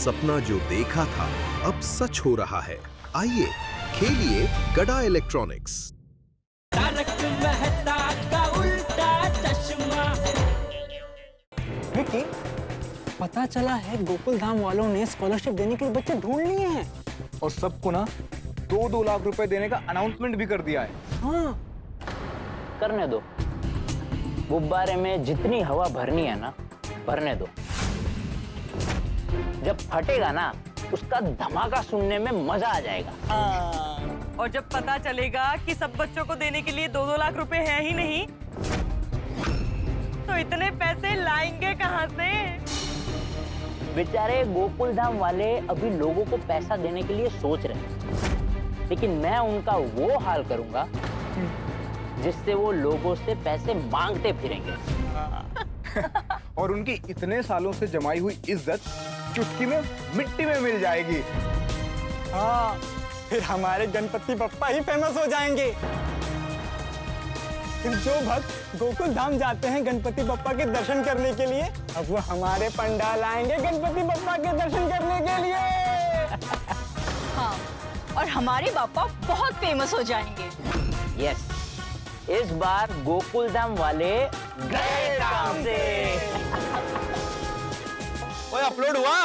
सपना जो देखा था अब सच हो रहा है। आइए खेलिए गड़ा इलेक्ट्रॉनिक्स। तारक मेहता का उल्टा चश्मा। विकी, पता चला है गोकुल धाम वालों ने स्कॉलरशिप देने के लिए बच्चे ढूंढ लिए हैं और सबको ना 2-2 लाख रुपए देने का अनाउंसमेंट भी कर दिया है। हाँ, करने दो, गुब्बारे में जितनी हवा भरनी है ना भरने दो। जब फटेगा ना उसका धमाका सुनने में मजा आ जाएगा। और जब पता चलेगा कि सब बच्चों को देने के लिए 2-2 लाख रुपए हैं ही नहीं, तो इतने पैसे लाएंगे कहाँ से? बेचारे गोकुल धाम वाले अभी लोगों को पैसा देने के लिए सोच रहे हैं, लेकिन मैं उनका वो हाल करूंगा जिससे वो लोगों से पैसे मांगते फिरेंगे। और उनकी इतने सालों से जमाई हुई इज्जत चुटकी में मिट्टी में मिल जाएगी। हाँ, फिर हमारे गणपति बप्पा ही फेमस हो जाएंगे। फिर जो भक्त गोकुल धाम जाते हैं गणपति बप्पा के दर्शन करने के लिए, अब वो हमारे पंडाल आएंगे गणपति बप्पा के दर्शन करने के लिए। हाँ, और हमारे बापा बहुत फेमस हो जाएंगे। यस, इस बार गोकुल धाम वाले गए काम से। ओए, अपलोड हुआ?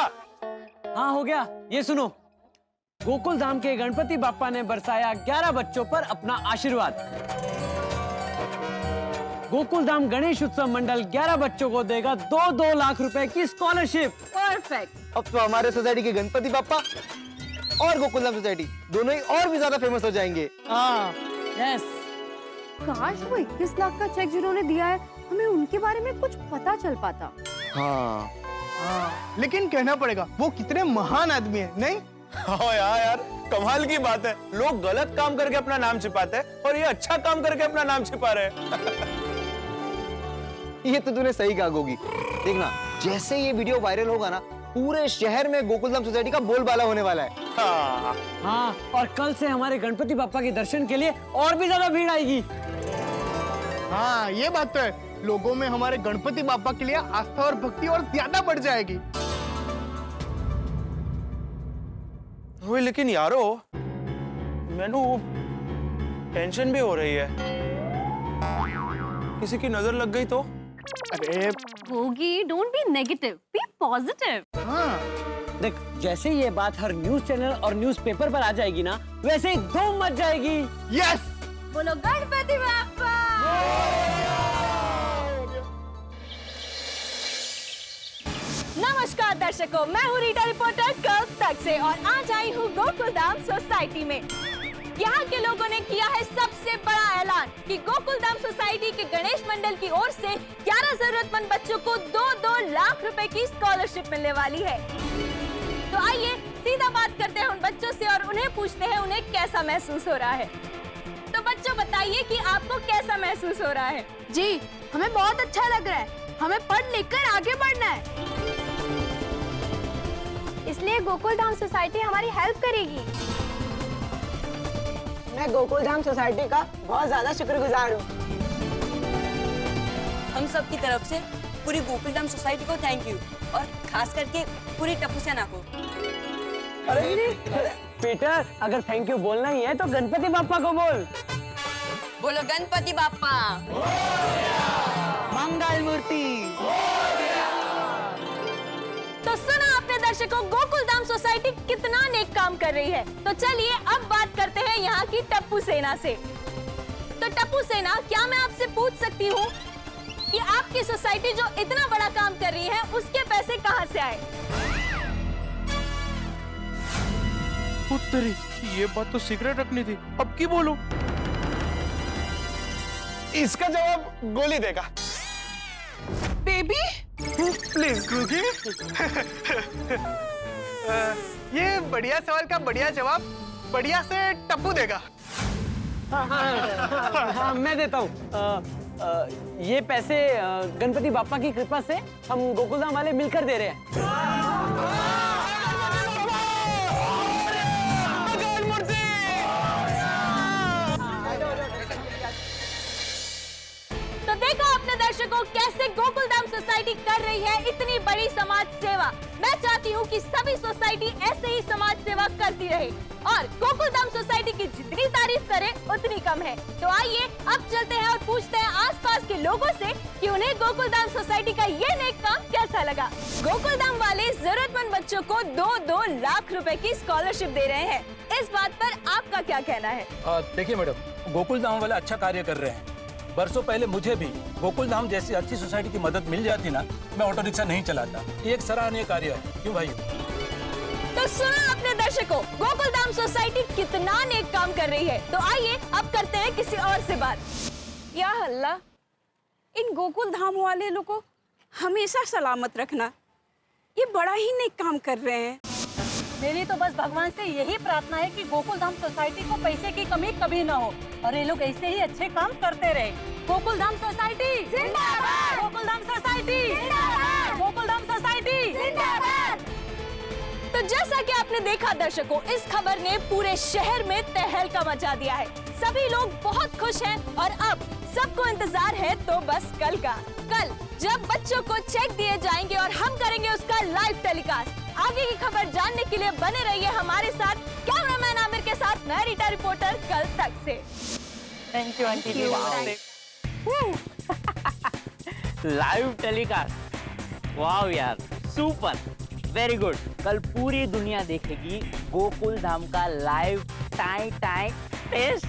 हाँ, हो गया। ये सुनो, गोकुल धाम के गणपति बाप्पा ने बरसाया 11 बच्चों पर अपना आशीर्वाद। गोकुल धाम गणेश उत्सव मंडल 11 बच्चों को देगा 2-2 लाख रुपए की स्कॉलरशिप। परफेक्ट। अब तो हमारे सोसाइटी के गणपति बाप्पा और गोकुल धाम सोसाइटी दोनों ही और भी ज्यादा फेमस हो जाएंगे। हाँ, यस। काश वो 21 लाख का चेक जिन्होंने दिया है हमें उनके बारे में कुछ पता चल पाता। हाँ, लेकिन कहना पड़ेगा वो कितने महान आदमी है, नहीं? हाँ यार, कमाल की बात है। लोग गलत काम करके अपना नाम छिपाते हैं और ये अच्छा काम करके अपना नाम छिपा रहे हैं। ये तो तूने सही कहा गोगी। देखना, जैसे ये वीडियो वायरल होगा ना, पूरे शहर में गोकुल धाम सोसाइटी का बोलबाला होने वाला है। हाँ, और कल से हमारे गणपति बाप्पा के दर्शन के लिए और भी ज्यादा भीड़ आएगी। हाँ, ये बात तो है। लोगों में हमारे गणपति बाप्पा के लिए आस्था और भक्ति और ज्यादा बढ़ जाएगी। ओए, लेकिन यारो, मैनू टेंशन भी हो रही है। किसी की नजर लग गई तो? अरे होगी, don't be negative, be positive. हाँ, देख, जैसे ये बात हर न्यूज चैनल और न्यूज पेपर पर आ जाएगी ना, वैसे ही धूम मच जाएगी। यस, बोलो गणपति बाप्पा। नमस्कार दर्शकों, मैं हूँ रीटा रिपोर्टर कल तक से और आज आई हूँ गोकुल धाम सोसाइटी में। यहाँ के लोगों ने किया है सबसे बड़ा ऐलान कि गोकुल धाम सोसाइटी के गणेश मंडल की ओर से 11 जरूरतमंद बच्चों को 2-2 लाख रुपए की स्कॉलरशिप मिलने वाली है। तो आइए सीधा बात करते हैं उन बच्चों से और उन्हें पूछते हैं उन्हें कैसा महसूस हो रहा है। तो बच्चों, बताइए कि आपको कैसा महसूस हो रहा है? जी, हमें बहुत अच्छा लग रहा है। हमें पढ़ लिख कर आगे बढ़ना है, इसलिए गोकुल धाम सोसाइटी हमारी हेल्प करेगी। मैं गोकुल धाम सोसाइटी का बहुत ज्यादा शुक्रगुजार हूँ। हम सब की तरफ से पूरी गोकुल धाम सोसाइटी को थैंक यू, और खास करके पूरी टप्पू सेना को। अरे पीटर, अगर थैंक यू बोलना ही है तो गणपति बाप्पा को बोल। बोलो गणपति बाप्पा। मंगल मूर्ति। तो सुना आपने दर्शकों, गोकुल धाम सोसाइटी कितना नेक काम कर रही है। तो चलिए अब बात करते हैं यहाँ की टप्पू सेना से। तो टप्पू सेना, क्या मैं आपसे पूछ सकती हूँ कि आपकी सोसाइटी जो इतना बड़ा काम कर रही है उसके पैसे कहाँ से आए? तेरी, ये बात तो सीक्रेट रखनी थी, अब की बोलूं? इसका जवाब गोली देगा। Baby please Gogi. ये बढ़िया सवाल का बढ़िया जवाब बढ़िया से टप्पू देगा। हाँ, मैं देता हूँ। ये पैसे गणपति बाप्पा की कृपा से हम गोकुल धाम वाले मिलकर दे रहे हैं। तो देखा आपने दर्शकों, कैसे गोकुल धाम सोसाइटी कर रही है इतनी बड़ी समाज सेवा। मैं चाहती चाहती हूँ कि सभी सोसाइटी ऐसे ही समाज सेवा करती रहे और गोकुलधाम सोसाइटी की जितनी तारीफ करे उतनी कम है। तो आइए अब चलते हैं और पूछते हैं आसपास के लोगों से कि उन्हें गोकुलधाम सोसाइटी का ये नेक काम कैसा लगा। गोकुलधाम वाले जरूरतमंद बच्चों को 2-2 लाख रुपए की स्कॉलरशिप दे रहे हैं। इस बात पर आपका क्या कहना है? देखिए मैडम, गोकुलधाम वाले अच्छा कार्य कर रहे हैं। बरसों पहले मुझे भी गोकुलधाम जैसी अच्छी सोसाइटी की मदद मिल जाती ना, मैं ऑटो रिक्शा नहीं चलाता। ये एक सराहनीय कार्य है, क्यों भाई? तो सुनो अपने दर्शकों, गोकुलधाम सोसाइटी कितना नेक काम कर रही है। तो आइए अब करते हैं किसी और से बात। या अल्लाह, इन गोकुल धाम वाले लोग को हमेशा सलामत रखना। ये बड़ा ही नेक काम कर रहे हैं। मेरी तो बस भगवान से यही प्रार्थना है कि गोकुलधाम सोसाइटी को पैसे की कमी कभी ना हो और ये लोग ऐसे ही अच्छे काम करते रहे। गोकुलधाम सोसाइटी जिंदाबाद! गोकुलधाम सोसाइटी जिंदाबाद! गोकुलधाम सोसाइटी जिंदाबाद! तो जैसा कि आपने देखा दर्शकों, इस खबर ने पूरे शहर में तहलका मचा दिया है। सभी लोग बहुत खुश हैं और अब सबको इंतजार है तो बस कल का। कल जब बच्चों को चेक दिए जाएंगे और हम करेंगे उसका लाइव टेलीकास्ट। आगे की खबर जानने के लिए बने रहिए हमारे साथ। कैमरामैन आमिर के साथ मैं रीटा रिपोर्टर कल तक से। Thank you aunty ji. Live telecast, वाह यार, सुपर, वेरी गुड। कल पूरी दुनिया देखेगी गोकुलधाम का लाइव टाई टाई टेस्ट।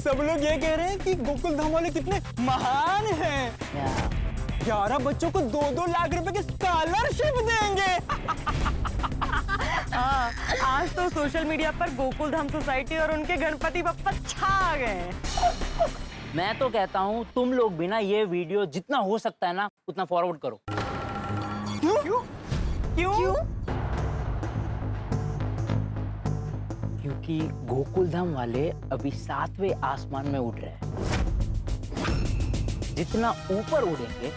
सब लोग ये कह रहे हैं कि गोकुलधाम वाले कितने महान हैं। 11 बच्चों को 2-2 लाख रुपए की स्कॉलरशिप देंगे। आज तो सोशल मीडिया पर गोकुलधाम सोसाइटी और उनके गणपति बप्पा छा गए। मैं तो कहता हूँ तुम लोग भी ना ये वीडियो जितना हो सकता है ना उतना फॉरवर्ड करो। क्यों? क्यों? क्यों? क्योंकि गोकुलधाम वाले अभी 7वें आसमान में उड़ रहे हैं। जितना ऊपर उड़ेंगे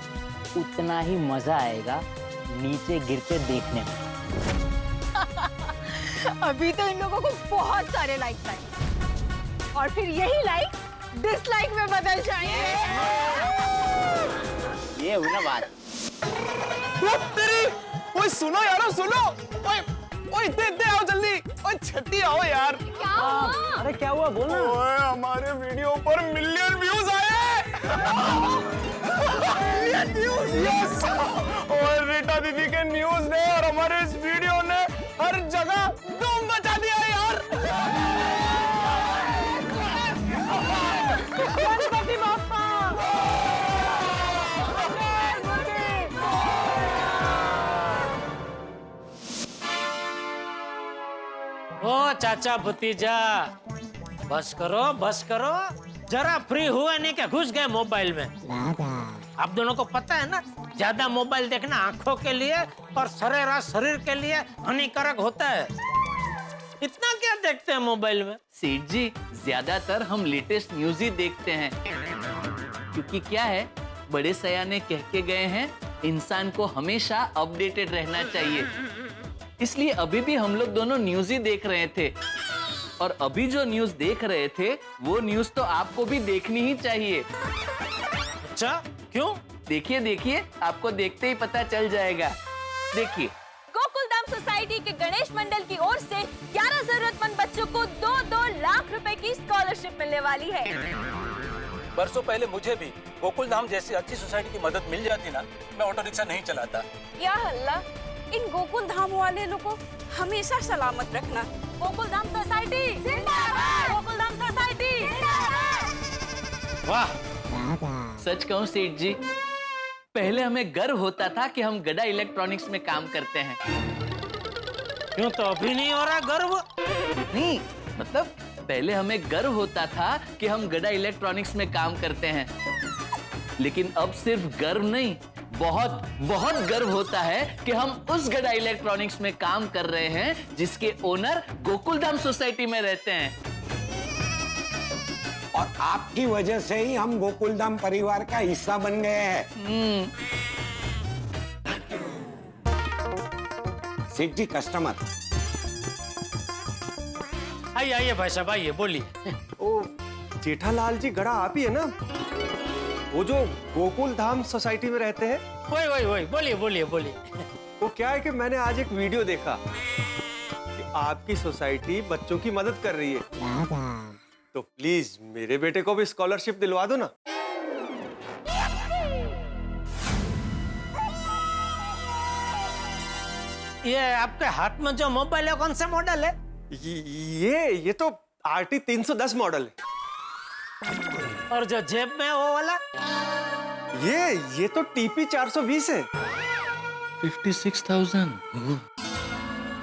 उतना ही मजा आएगा नीचे गिरते देखने में। अभी तो इन लोगों को बहुत सारे लाइक्स आए और फिर यही लाइक्स डिसलाइक में बदल जाएंगे। ये हुई ना बात। तेरी, ओए सुनो यारो, सुनो, ओए ओए इतने आओ जल्दी, ओए छठी आओ यार। क्या हुआ? अरे क्या हुआ, बोलना। ओए हमारे वीडियो पर मिलियन व्यूज आए। Million views, yes. और रीटा दीदी के न्यूज ने और हमारे इस वीडियो ने हर जगह धूम मचा दिया यार। गणपति बप्पा! ओ चाचा भतीजा, बस करो, जरा फ्री हुए नहीं क्या घुस गए मोबाइल में। आप दोनों को पता है ना, ज्यादा मोबाइल देखना आंखों के लिए और सरेराश शरीर के लिए हानिकारक होता है। इतना क्या देखते हैं मोबाइल में? सेठ जी, ज्यादातर हम लेटेस्ट न्यूज ही देखते हैं, क्योंकि क्या है, बड़े सयाने कह के गए हैं, इंसान को हमेशा अपडेटेड रहना चाहिए। इसलिए अभी भी हम लोग दोनों न्यूज ही देख रहे थे और अभी जो न्यूज देख रहे थे वो न्यूज तो आपको भी देखनी ही चाहिए। अच्छा, क्यों? देखिए, आपको देखते ही पता चल जाएगा। देखिए, गोकुलधाम सोसाइटी के गणेश मंडल की ओर से 11 जरूरतमंद बच्चों को 2-2 लाख रुपए की स्कॉलरशिप मिलने वाली है। बरसों पहले मुझे भी गोकुलधाम जैसी अच्छी सोसाइटी की मदद मिल जाती ना, मैं ऑटो रिक्शा नहीं चलाता। या अल्लाह, इन गोकुल धाम वाले लोग को हमेशा सलामत रखना। गोकुलधाम सोसाइटी जिंदाबाद! गोकुलधाम सोसाइटी जिंदाबाद! वाह, सच कहूँ सेठ जी, पहले हमें गर्व होता था कि हम गड़ा इलेक्ट्रॉनिक्स में काम करते हैं। क्यों, तो अभी नहीं हो रहा गर्व? नहीं, मतलब पहले हमें गर्व होता था कि हम गड़ा इलेक्ट्रॉनिक्स में काम करते हैं, लेकिन अब सिर्फ गर्व नहीं, बहुत गर्व होता है कि हम उस गड़ा इलेक्ट्रॉनिक्स में काम कर रहे हैं जिसके ओनर गोकुलधाम सोसाइटी में रहते हैं। और आपकी वजह से ही हम गोकुलधाम परिवार का हिस्सा बन गए हैं। सेठ जी, कस्टमर। आइए भाई साहब, आइए, बोलिए। ओ जेठालाल जी, गड़ा आप ही है ना? वो जो गोकुलधाम सोसाइटी में रहते हैं? वही बोलिए बोलिए बोलिए। वो क्या है कि मैंने आज एक वीडियो देखा कि आपकी सोसाइटी बच्चों की मदद कर रही है, तो प्लीज मेरे बेटे को भी स्कॉलरशिप दिलवा दो ना। ये आपके हाथ में जो मोबाइल है कौन सा मॉडल है? ये तो RT 310 मॉडल है। और जो जेब में है वो वाला? ये तो TP 420 है। 56,000।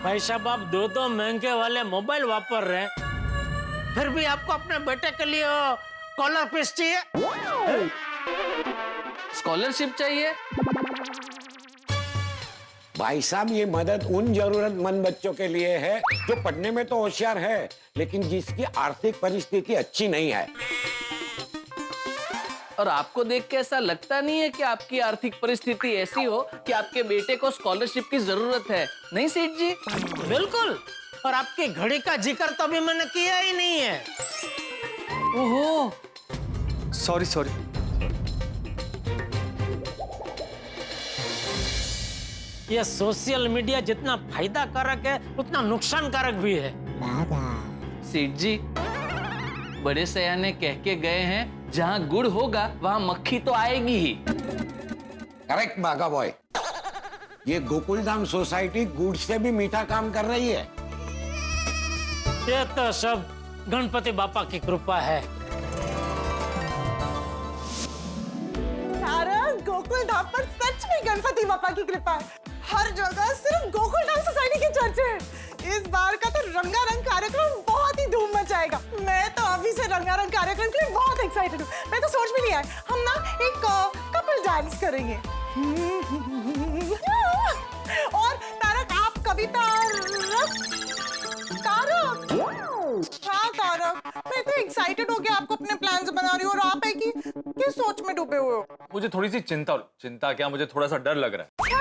भाई साहब, आप दो महंगे वाले मोबाइल वापर रहे हैं, फिर भी आपको अपने बेटे के लिए कॉलर पीस चाहिए? स्कॉलरशिप चाहिए? भाई साहब, ये मदद उन जरूरतमंद बच्चों के लिए है जो पढ़ने में तो होशियार है, लेकिन जिसकी आर्थिक परिस्थिति अच्छी नहीं है। और आपको देख के ऐसा लगता नहीं है कि आपकी आर्थिक परिस्थिति ऐसी हो कि आपके बेटे को स्कॉलरशिप की जरूरत है? नहीं सेठ जी? बिल्कुल। और आपकी घड़ी का जिक्र तो अभी मैंने किया ही नहीं है। ओहो, सॉरी। ये सोशल मीडिया जितना फायदा कारक है उतना नुकसान कारक भी है। सेठ जी, बड़े सयाने कह के गए हैं, जहाँ गुड़ होगा वहाँ मक्खी तो आएगी ही। करेक्ट बागा बॉय। ये गोकुलधाम सोसाइटी गुड़ से भी मीठा काम कर रही है। ये तो सब गणपति बापा की कृपा है। गोकुलधाम पर सच में गणपति बापा की कृपा है। हर जगह सिर्फ गोकुलधाम सोसाइटी के चर्चे हैं। इस बार का तो रंगारंग कार्यक्रम बहुत ही धूम मचाएगा। मैं तो अभी से रंगारंग कार्यक्रम के लिए बहुत एक्साइटेड हूँ। मैं तो सोच भी लिया है, हम ना एक कपल डांस करेंगे। और तारक, आप कविता हाँ तारक, मैं तो एक्साइटेड हो गया आपको अपने प्लान्स बना रही हूँ, और आप है कि किस सोच में डूबे हुए हो? मुझे थोड़ी सी चिंता क्या, मुझे थोड़ा सा डर लग रहा है। क्या?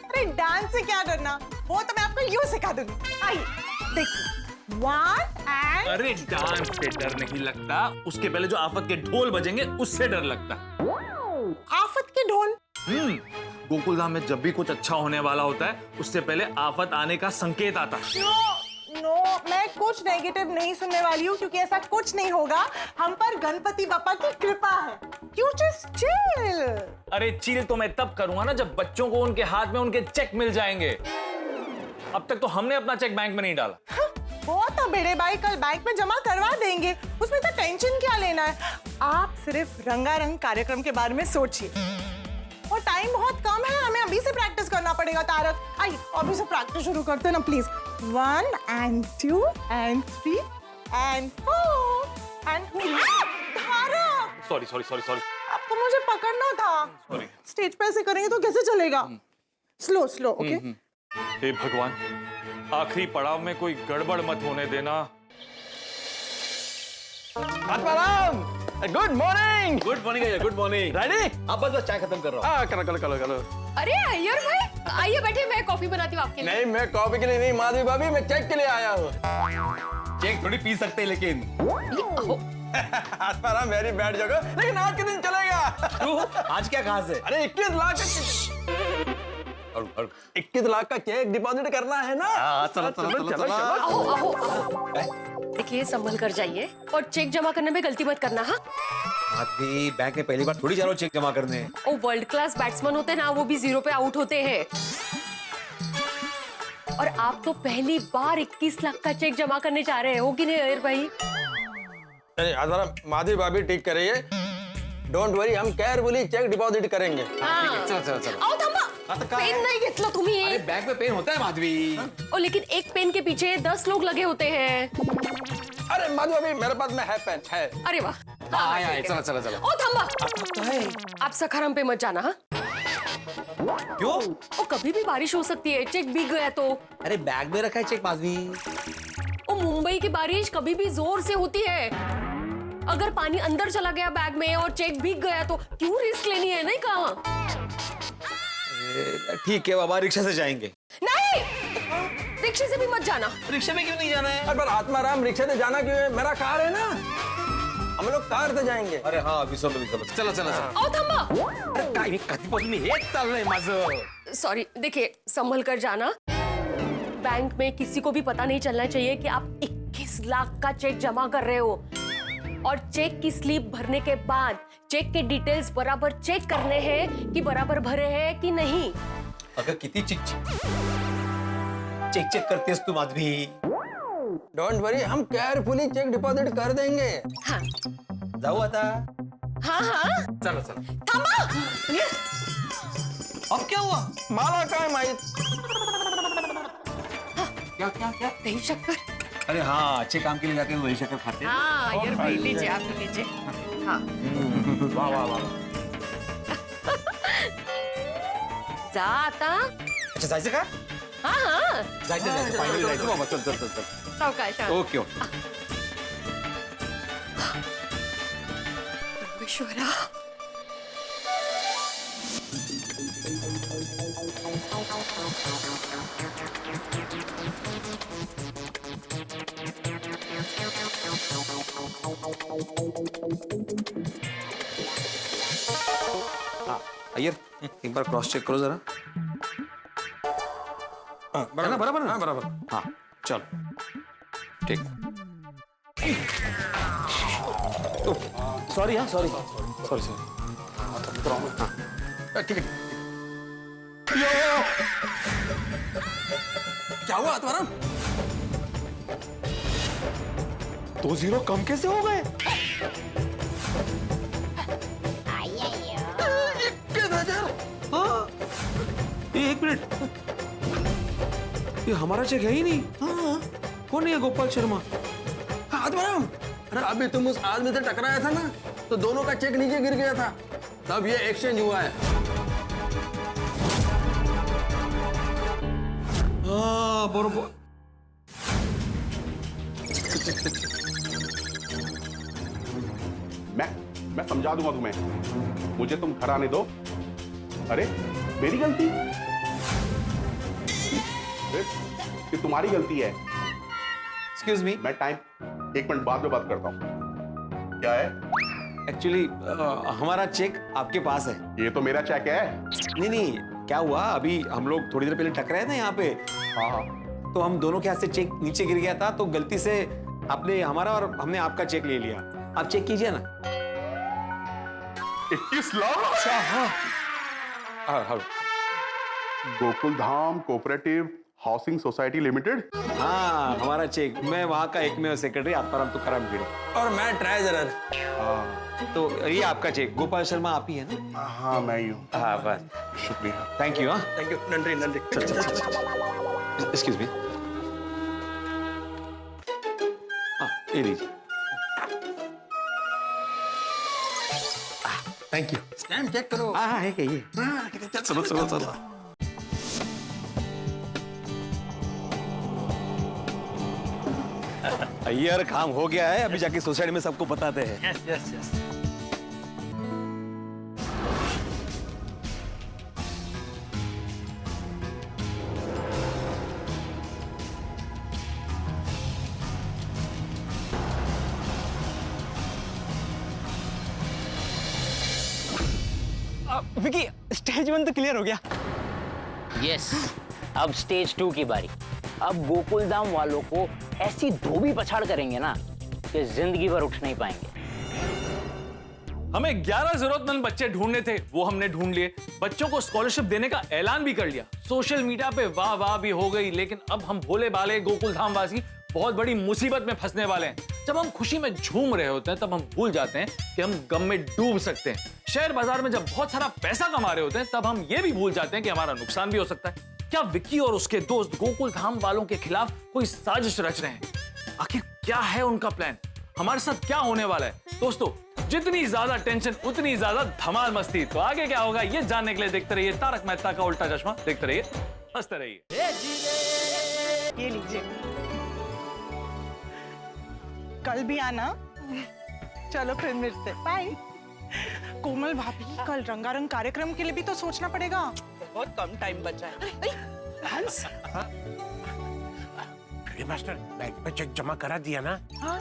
अरे डांस से क्या डरना, वो तो मैं आपको यूं सिखा दूंगी। आइए देखिए, 1 and अरे डांस से डर नहीं लगता, उसके पहले जो आफत के ढोल बजेंगे उससे डर लगता। आफत के ढोल? गोकुलधाम में जब भी कुछ अच्छा होने वाला होता है, उससे पहले आफत आने का संकेत आता है। नो, मैं कुछ नेगेटिव नहीं सुनने वाली हूँ, क्योंकि ऐसा कुछ नहीं होगा। हम पर गणपति बापा की कृपा है। You just chill। अरे चिल तो मैं तब करूंगा ना जब बच्चों को उनके हाथ में उनके चेक मिल जाएंगे। अब तक तो हमने अपना चेक बैंक में नहीं डाला। वो तो बड़े भाई कल बैंक में जमा करवा देंगे, उसमें तो टेंशन क्या लेना है। आप सिर्फ रंगारंग कार्यक्रम के बारे में सोचिए, और टाइम बहुत कम है, हमें अभी से प्रैक्टिस करना पड़ेगा। तारक, आइए अभी से प्रैक्टिस शुरू करते हैं ना please. 1 and 2 and 3 and 4 and Tarak, sorry. आपको मुझे पकड़ना था। स्टेज पे ऐसे करेंगे तो कैसे चलेगा? Slow, okay? हे भगवान, आखिरी पड़ाव में कोई गड़बड़ मत होने देना। Atmaram, good morning. Good morning. Ready? अब बस चाय खत्म कर रहा हूँ। करो। अरे अय्यर भाई, आइए बैठिए, मैं कॉफी बनाती हूँ आपके लिए। नहीं, मैं कॉफी के लिए नहीं माधवी भाभी, मैं चेक के लिए आया हूँ। चेक थोड़ी पी सकते हैं लेकिन। आत्माराम वेरी बैड जगह, लेकिन आज के दिन चलेगा। क्यों? आज क्या खास है? अरे 21 लाख और 21 लाख का चेक डिपॉजिट करना है ना। चलो। देखिए, संभल कर जाइए, और चेक जमा करने में गलती मत करना। हाँ, अभी बैंक में पहली बार थोड़ी जा रहा हूँ चेक जमा करने। वो वर्ल्ड क्लास बैट्समैन होते हैं ना, वो भी 0 पे आउट होते हैं। और आप तो पहली बार 21 लाख का चेक जमा करने जा रहे हो कि नहीं अय्यर भाई? माधवी भाभी ठीक करिए, डोंट वरी, हम केयरफुली चेक डिपॉजिट करेंगे। चलो। आओ थांबा, पेन नहीं घेतला तुम्ही? अरे बैग में पेन होता है माधवी। ओ, लेकिन एक पेन के पीछे 10 लोग लगे होते हैं। अरे माधवी भाभी, मेरे पास में है पेन है। अरे वाह, चलो। ओ थांबा, आप सखाराम पे मत जाना। हाँ, क्यों? ओ, कभी भी बारिश हो सकती है, चेक भीग गया तो। अरे बैग में रखा है चेक माधवी। ओ, मुंबई की बारिश कभी भी जोर से होती है। अगर पानी अंदर चला गया बैग में और चेक भीग गया तो क्यों रिस्क लेनी है? नहीं कहा? ठीक है बाबा, रिक्शा से जाएंगे। नहीं, रिक्शे से भी मत जाना। रिक्शा में क्यों नहीं जाना है? पर आत्माराम, रिक्शा से जाना क्यों है? मेरा कार है ना। हम लोग कार से जाएंगे। अरे हाँ विसरलो चला चला अहो थांबा. अरे काय कधीपासून हेच चाललंय माझं. सॉरी, देखिए संभल कर जाना. बैंक में किसी को भी पता नहीं चलना चाहिए कि आप 21 लाख का चेक जमा कर रहे हो. और चेक की स्लिप भरने के बाद चेक के डिटेल्स बराबर चेक करने हैं कि बराबर भरे हैं कि नहीं. अगं किती चिक चेक करतेस तू माधवी. डोंट वरी, हम केयरफुली चेक डिपॉजिट कर देंगे. हाँ. जाऊ आता. हाँ हाँ. चला चला. थांबा. अब क्या हुआ? मला काय माहित. क्या क्या क्या? दही शक्कर. अरे हाँ, अच्छे काम के लिए जाते हैं वही शक्कर खाते हैं. हाँ यार भाई लीजिए, आप भी लीजिए. हाँ. वाह वाह वाह. जा आता. अच्छा जायचं का? हाँ हाँ. जायचं फायनली जायचं बाबा. चल चल चल चल. सावकाश. Okay okay. ईश्वरा. अय्यर एक बार क्रॉस चेक करो जरा. बराबर बराबर हाँ बराबर. हाँ चल ठीक. सॉरी हाँ सॉरी सॉरी सॉरी. ठीक है. क्या हुआ तुम्हारा? 2 0 कम कैसे हो गए? 21,000. हाँ. एक मिनट, ये हमारा चेक है ही नहीं. हाँ. कौन है गोपाल शर्मा? आत्माराम, अरे अभी तुम उस आदमी से टकराया था ना, तो दोनों का चेक नीचे गिर गया था, तब ये एक्सचेंज हुआ है. हाँ बरोबर. मैं समझा दूंगा तुम्हें. मुझे तुम घर आने दो. अरे मेरी गलती? ये तुम्हारी गलती है. Excuse me. मैं टाइम 1 मिनट बाद में बात करता हूँ. क्या है? एक्चुअली हमारा चेक आपके पास है. ये तो मेरा चेक है. नहीं नहीं, क्या हुआ अभी हम लोग थोड़ी देर पहले टकराए थे यहाँ पे. हाँ. तो हम दोनों के हाथ से चेक नीचे गिर गया था, तो गलती से आपने हमारा और हमने आपका चेक ले लिया. आप चेक कीजिए ना. 21 लाख. हाँ. Gokul Dham cooperative housing society limited. हाँ हमारा चेक. मैं वहाँ का एकमेव सेक्रेटरी आत्माराम तुकाराम भिड़े. और मैं ट्रेजरर. तो ये आपका चेक. गोपाल शर्मा आप ही है ना? हाँ मैं ही हूँ. हाँ बस शुक्रिया. Thank you. हाँ thank you. Nandi Nandi. Excuse me. हाँ ये लीजिए. Thank you. स्टैम्प चेक करो. हाँ है क्या ये? चलो चलो चलो. अय्यर काम हो गया है, अभी जाके सोसाइटी में सबको बताते हैं. Yes yes yes. Vicky, stage 1 तो क्लियर हो गया. यस. अब स्टेज 2 की बारी. अब गोकुल धाम वालों को ऐसी धोबी पछाड़ करेंगे ना कि जिंदगी भर उठ नहीं पाएंगे. हमें 11 जरूरतमंद बच्चे ढूंढने थे, वो हमने ढूंढ लिए. बच्चों को स्कॉलरशिप देने का ऐलान भी कर लिया. सोशल मीडिया पे वाह वाह भी हो गई. लेकिन अब हम भोले भाले गोकुल धाम वासी बहुत बड़ी मुसीबत में फंसने वाले हैं. जब हम खुशी में झूम रहे होते हैं तब हम भूल जाते हैं कि हम गम में डूब सकते हैं. शेयर बाजार में जब बहुत सारा पैसा कमा रहे होते हैं तब हम ये भी भूल जाते हैं कि हमारा नुकसान भी हो सकता है. क्या विक्की और उसके दोस्त गोकुल धाम वालों के खिलाफ कोई साजिश रच रहे हैं? आखिर क्या है उनका प्लान? हमारे साथ क्या होने वाला है? दोस्तों, जितनी ज्यादा टेंशन उतनी ज्यादा धमाल मस्ती. तो आगे क्या होगा ये जानने के लिए देखते रहिए तारक मेहता का उल्टा चश्मा. देखते रहिए, हंसते रहिए. ये लीजिए. कल भी आना. चलो फिर मिलते. बाय. कोमल भाभी, कल रंगारंग कार्यक्रम के लिए भी तो सोचना पड़ेगा. बहुत कम टाइम बचा है. हंस. मास्टर बैंक में चेक जमा करा दिया ना? हाँ.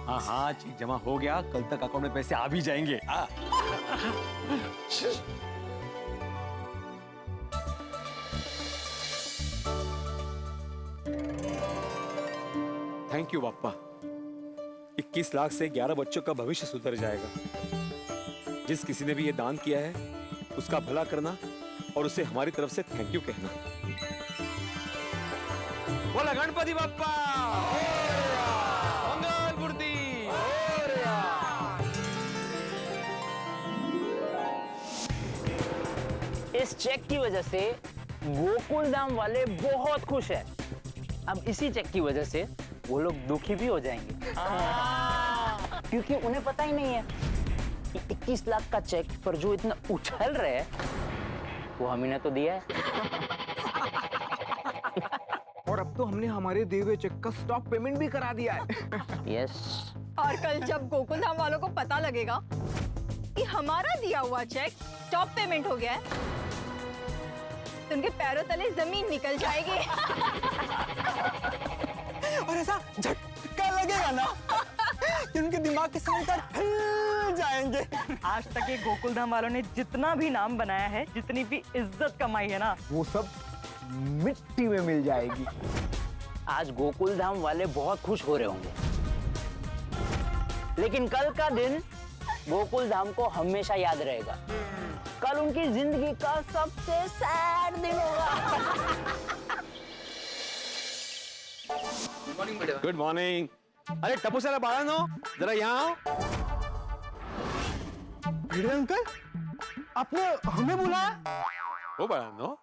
हाँ हाँ, चेक जमा हो गया, कल तक अकाउंट में पैसे आ भी जाएंगे। Thank you Bappa. 21 लाख से 11 बच्चों का भविष्य सुधर जाएगा। जिस किसी ने भी ये दान किया है उसका भला करना और उसे हमारी तरफ से थैंक यू कहना। बोला गणपति बप्पा, मंगल मूर्ति। इस चेक की वजह से गोकुल धाम वाले बहुत खुश हैं। अब इसी चेक की वजह से वो लोग दुखी भी हो जाएंगे, क्योंकि उन्हें पता ही नहीं है कि 21 लाख का चेक पर जो इतना उछल रहे हैं वो हम ही ने तो दिया है। और अब तो हमने हमारे दिए हुए चेक का स्टॉप पेमेंट भी करा दिया है। यस। और कल जब गोकुल धाम वालों को पता लगेगा कि हमारा दिया हुआ चेक स्टॉप पेमेंट हो गया है, तो उनके पैरों तले जमीन निकल जाएगी। और ऐसा झटका लगेगा ना कि उनके दिमाग के सारे तार हिल जाएंगे। आज तक ये गोकुल धाम वालों ने जितना भी नाम बनाया है, जितनी भी इज्जत कमाई है ना, वो सब मिट्टी में मिल जाएगी। आज गोकुल धाम वाले बहुत खुश हो रहे होंगे, लेकिन कल का दिन गोकुल धाम को हमेशा याद रहेगा। कल उनकी जिंदगी का सबसे सैड दिन होगा। Good morning. अरे टप्पू साला बाळांनो, जरा यहाँ आओ। भिड़े अंकल, आपने हमें बुलाया? ओ बाळांनो,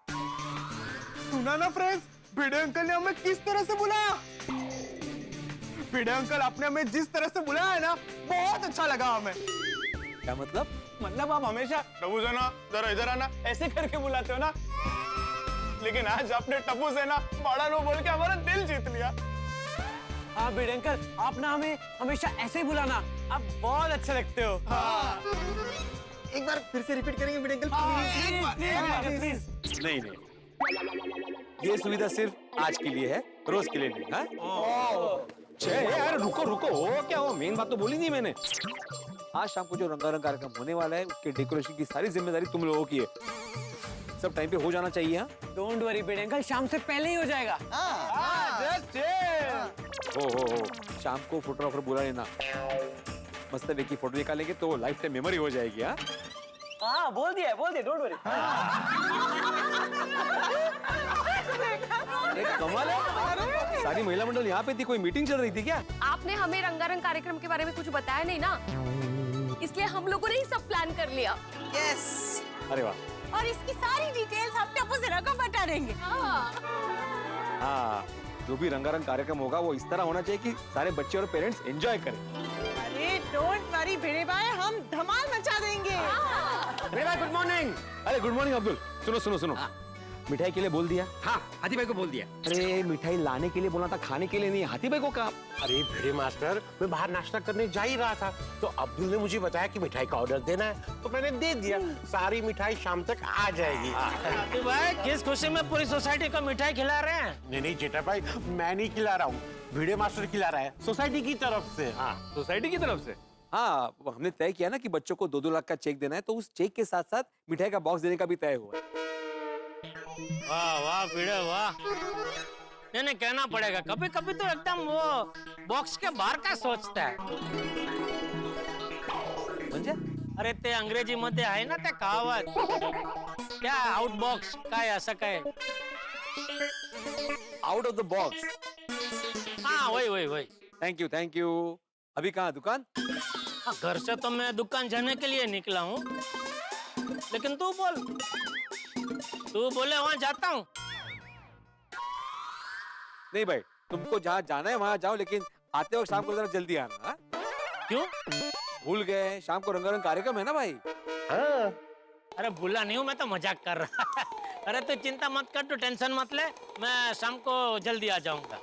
सुना ना फ्रेंड्स, भिड़े अंकल ने हमें किस तरह से बुलाया? भिड़े अंकल, आपने हमें जिस तरह से बुलाया है ना, बहुत अच्छा लगा हमें। क्या मतलब? मतलब आप हमेशा टप्पू सेना जरा इधर आना ऐसे करके बुलाते हो ना, लेकिन आज आपने टप्पू सेना बड़ा नो बोल के हमारा दिल जीत लिया। हाँ भिड़े अंकल, आप ना हमें हमेशा ऐसे ही बुलाना, आप बहुत अच्छे लगते हो। हाँ। एक बार फिर से रिपीट करेंगे भिड़े अंकल? प्लीज। नहीं नहीं, ये सुविधा सिर्फ आज के लिए है, रोज के लिए नहीं। हाँ? यार रुको रुको, हो क्या हो? मेन बात तो बोली नहीं मैंने। आज शाम को जो रंगारंग कार्यक्रम होने वाला है उसके डेकोरेशन की सारी जिम्मेदारी तुम लोगों की है। सब टाइम पे हो जाना चाहिए। हाँ, डोंट वरी भिड़े अंकल, शाम से पहले ही हो जाएगा। हो शाम को फोटोग्राफर बुला लेना, मस्त की फोटो निकालेंगे तो लाइफ टाइम मेमोरी हो जाएगी। हाँ हाँ, बोल दिया डोंट वरी। कमाल है, सारी महिला मंडल यहाँ पे थी, कोई मीटिंग चल रही थी क्या? आपने हमें रंगारंग कार्यक्रम के बारे में कुछ बताया नहीं ना, इसलिए हम लोगों ने ही सब प्लान कर लिया। यस। अरे वाह। और इसकी सारी डिटेल्स हम टप्पू सेना को बता देंगे। हाँ, जो भी रंगारंग कार्यक्रम होगा वो इस तरह होना चाहिए कि सारे बच्चे और पेरेंट्स एंजॉय करें। अरे डोंट वरी भिड़े भाई, हम धमाल मचा देंगे। भिड़े भाई गुड मॉर्निंग। अरे गुड मॉर्निंग अब्दुल। सुनो सुनो सुनो, मिठाई के लिए बोल दिया? हाँ, हाथी भाई को बोल दिया। अरे मिठाई लाने के लिए बोला था, खाने के लिए नहीं। हाथी भाई को कहा? अरे भिड़े मास्टर, मैं बाहर नाश्ता करने जा ही रहा था, तो अब्दुल ने मुझे बताया कि मिठाई का ऑर्डर देना है, तो मैंने दे दिया। सारी मिठाई शाम तक आ जाएगी। हाथी भाई, किस खुशी में पूरी सोसाइटी को मिठाई खिला रहे हैं? नहीं नहीं जेठा भाई, मैं नहीं खिला रहा हूँ, भिड़े मास्टर खिला रहा है, सोसाइटी की तरफ से। हाँ, सोसाइटी की तरफ से? हाँ, हमने तय किया ना कि बच्चों को 2-2 लाख का चेक देना है, तो उस चेक के साथ साथ मिठाई का बॉक्स देने का भी तय हुआ है। वाह वाह भिड़े वाह, नहीं कहना पड़ेगा, कभी कभी तो एकदम वो बॉक्स के बाहर का सोचता है। म्हणजे? अरे ते अंग्रेजी मध्ये आहे ना ते कहावत, क्या आउट बॉक्स काय असं काय? Out of the box. हाँ वही। Thank you. अभी कहाँ दुकान? हाँ, घर से तो मैं दुकान जाने के लिए निकला हूँ, लेकिन तू बोले वहां जाता हूँ। नहीं भाई, तुमको जहाँ जाना है वहाँ जाओ, लेकिन आते वक्त शाम को जरा जल्दी आना। हाँ? क्यों? भूल गए, शाम को रंगारंग कार्यक्रम है ना भाई। हाँ। अरे भूला नहीं हूँ, मैं तो मजाक कर रहा। अरे तू चिंता मत कर, तू टेंशन मत ले, मैं शाम को जल्दी आ जाऊंगा।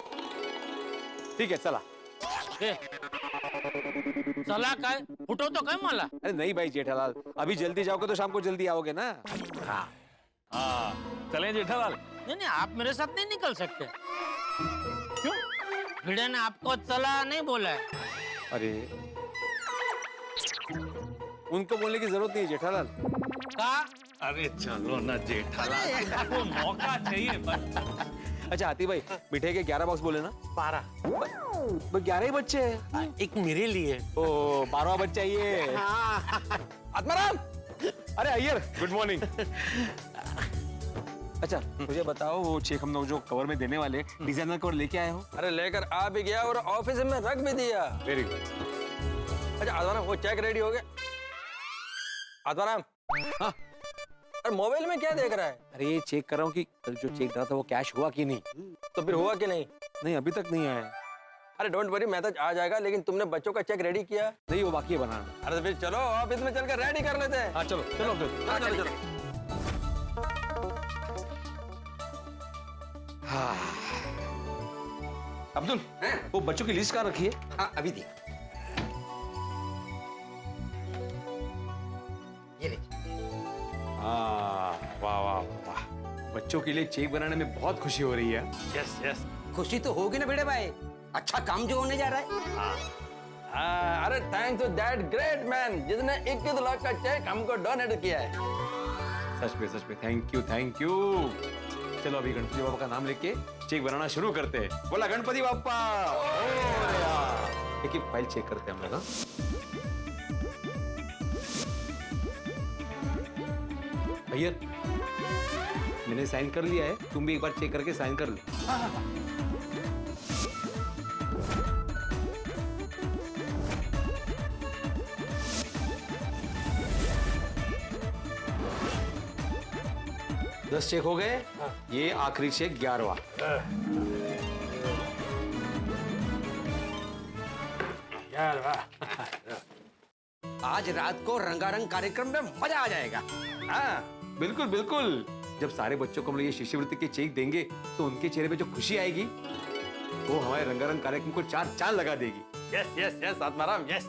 ठीक है, चला। चला काय? फुटो तो काय मला? अरे नहीं भाई जेठालाल, अभी जल्दी जाओगे तो शाम को जल्दी आओगे ना। हाँ चलें जेठालाल? नहीं, आप मेरे साथ नहीं निकल सकते। क्यों? भिड़े ने आपको चला नहीं बोला है, अरे उनको बोलने की जरूरत नहीं है जेठालाल। अरे चलो ना जेठालाल, वो मौका चाहिए बस। अच्छा हाथी भाई, मिठाई के 11 बॉक्स बोले ना? 12। 11 ही बच्चे हैं। एक मेरे लिए। ओ 12वां बच्चा चाहिए। आत्माराम, अरे अय्यर, गुड मॉर्निंग। अच्छा मुझे बताओ, वो चेक हम लोग जो कवर में देने वाले डिजाइनर कवर लेके आए हो? अरे लेकर आ भी गया और ऑफिस में रख भी दिया। Very good. अच्छा आत्माराम, वो चेक रेडी हो गया? आत्माराम, हाँ अरे मोबाइल में क्या देख रहा है? अरे ये चेक कर रहा हूँ कि कल जो चेक डाला था वो कैश हुआ कि नहीं। तो फिर हुआ कि नहीं? नहीं अभी तक नहीं आया। अरे डोंट वरी, मैसेज आ जाएगा, लेकिन तुमने बच्चों का चेक रेडी किया? नहीं, वो बाकी है बनाना। अरे तो फिर चलो ऑफिस में चलकर रेडी कर लेते हैं। हाँ चलो चलो चलो चलो। हाँ। अब्दुल, वो बच्चों की लिस्ट कहाँ रखी है? हाँ अभी दी। ये ले। हाँ वाह वाह वाह, बच्चों के लिए चेक बनाने में बहुत खुशी हो रही है। Yes yes. खुशी तो होगी ना बेटे भाई, अच्छा काम जो होने जा रहा है। अरे thanks to that great man जिसने 21 लाख का चेक हमको डोनेट किया है। सच में थैंक यू थैंक यू। चलो अभी गणपति बापा का नाम लेके चेक बनाना शुरू करते हैं। बोला गणपति बापा। एक एक फाइल चेक करते हैं हम लोग। भैया मैंने साइन कर लिया है, तुम भी एक बार चेक करके साइन कर लो। दस चेक हो गए। ये आखिरी चेक 11वां। आज रात को रंगारंग कार्यक्रम में मजा आ जाएगा। हाँ बिल्कुल बिल्कुल। जब सारे बच्चों को हम लोग ये शिष्यवृत्ति के चेक देंगे तो उनके चेहरे पे जो खुशी आएगी वो हमारे रंगारंग कार्यक्रम को 4 चांद लगा देगी। Yes yes yes Atmaram yes.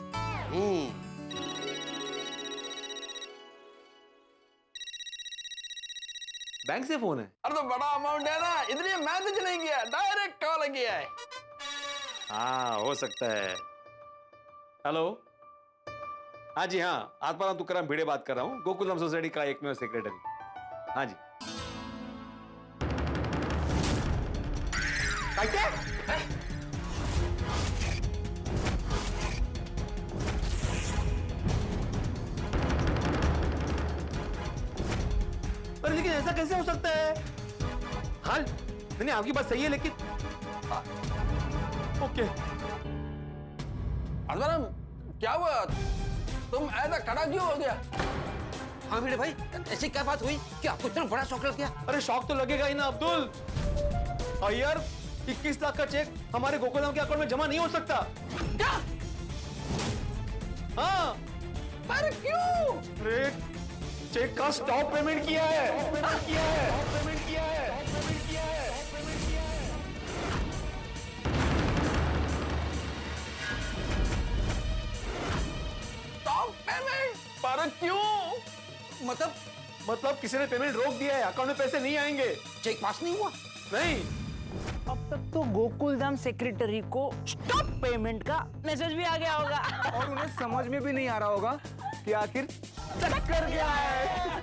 Bank से फोन है? अरे तो बड़ा अमाउंट है ना, इसलिए मैसेज नहीं किया, डायरेक्ट कॉल किया है। हाँ हो सकता है। हेलो, हाँ जी हाँ, आत्माराम तुकाराम भिड़े बात कर रहा हूँ, गोकुलधाम सोसाइटी का एकमेव सेक्रेटरी। हाँ जी। क्या? अरे लेकिन ऐसा कैसे हो सकता है? हाँ नहीं आपकी बात सही है, लेकिन ओके। आत्माराम क्या हुआ, तुम ऐसा खड़ा क्यों हो गया? हाँ मेरे भाई, ऐसी क्या बात हुई कि आपको इतना बड़ा शौक लग गया? अरे शौक तो लगेगा ही ना अब्दुल। अय्यर 21 लाख का चेक हमारे गोकुलधाम के अकाउंट में जमा नहीं हो सकता। क्या? हाँ। पर क्यों? अरे चेक का स्टॉप पेमेंट किया है। Stop payment? पर क्यों? मतलब किसी ने पेमेंट रोक दिया है, अकाउंट में पैसे नहीं आएंगे। चेक पास नहीं हुआ? नहीं। अब तक तो गोकुलधाम सेक्रेटरी को स्टॉप पेमेंट का मैसेज भी आ गया होगा और उन्हें समझ में भी नहीं आ रहा होगा कि आखिर चक्कर क्या है।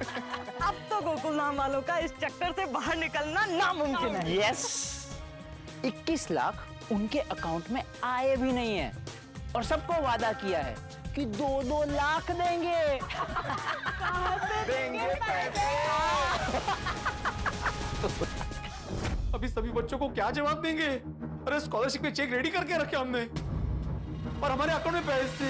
अब तो गोकुलधाम वालों का इस चक्कर से बाहर निकलना नामुमकिन है। यस, 21 लाख उनके अकाउंट में आए भी नहीं है और सबको वादा किया है कि 2-2 लाख देंगे। कहाँ से देंगे पैसे? अभी सभी बच्चों को क्या जवाब देंगे? अरे स्कॉलरशिप के चेक रेडी करके रखे हमने और हमारे अकाउंट में पैसे।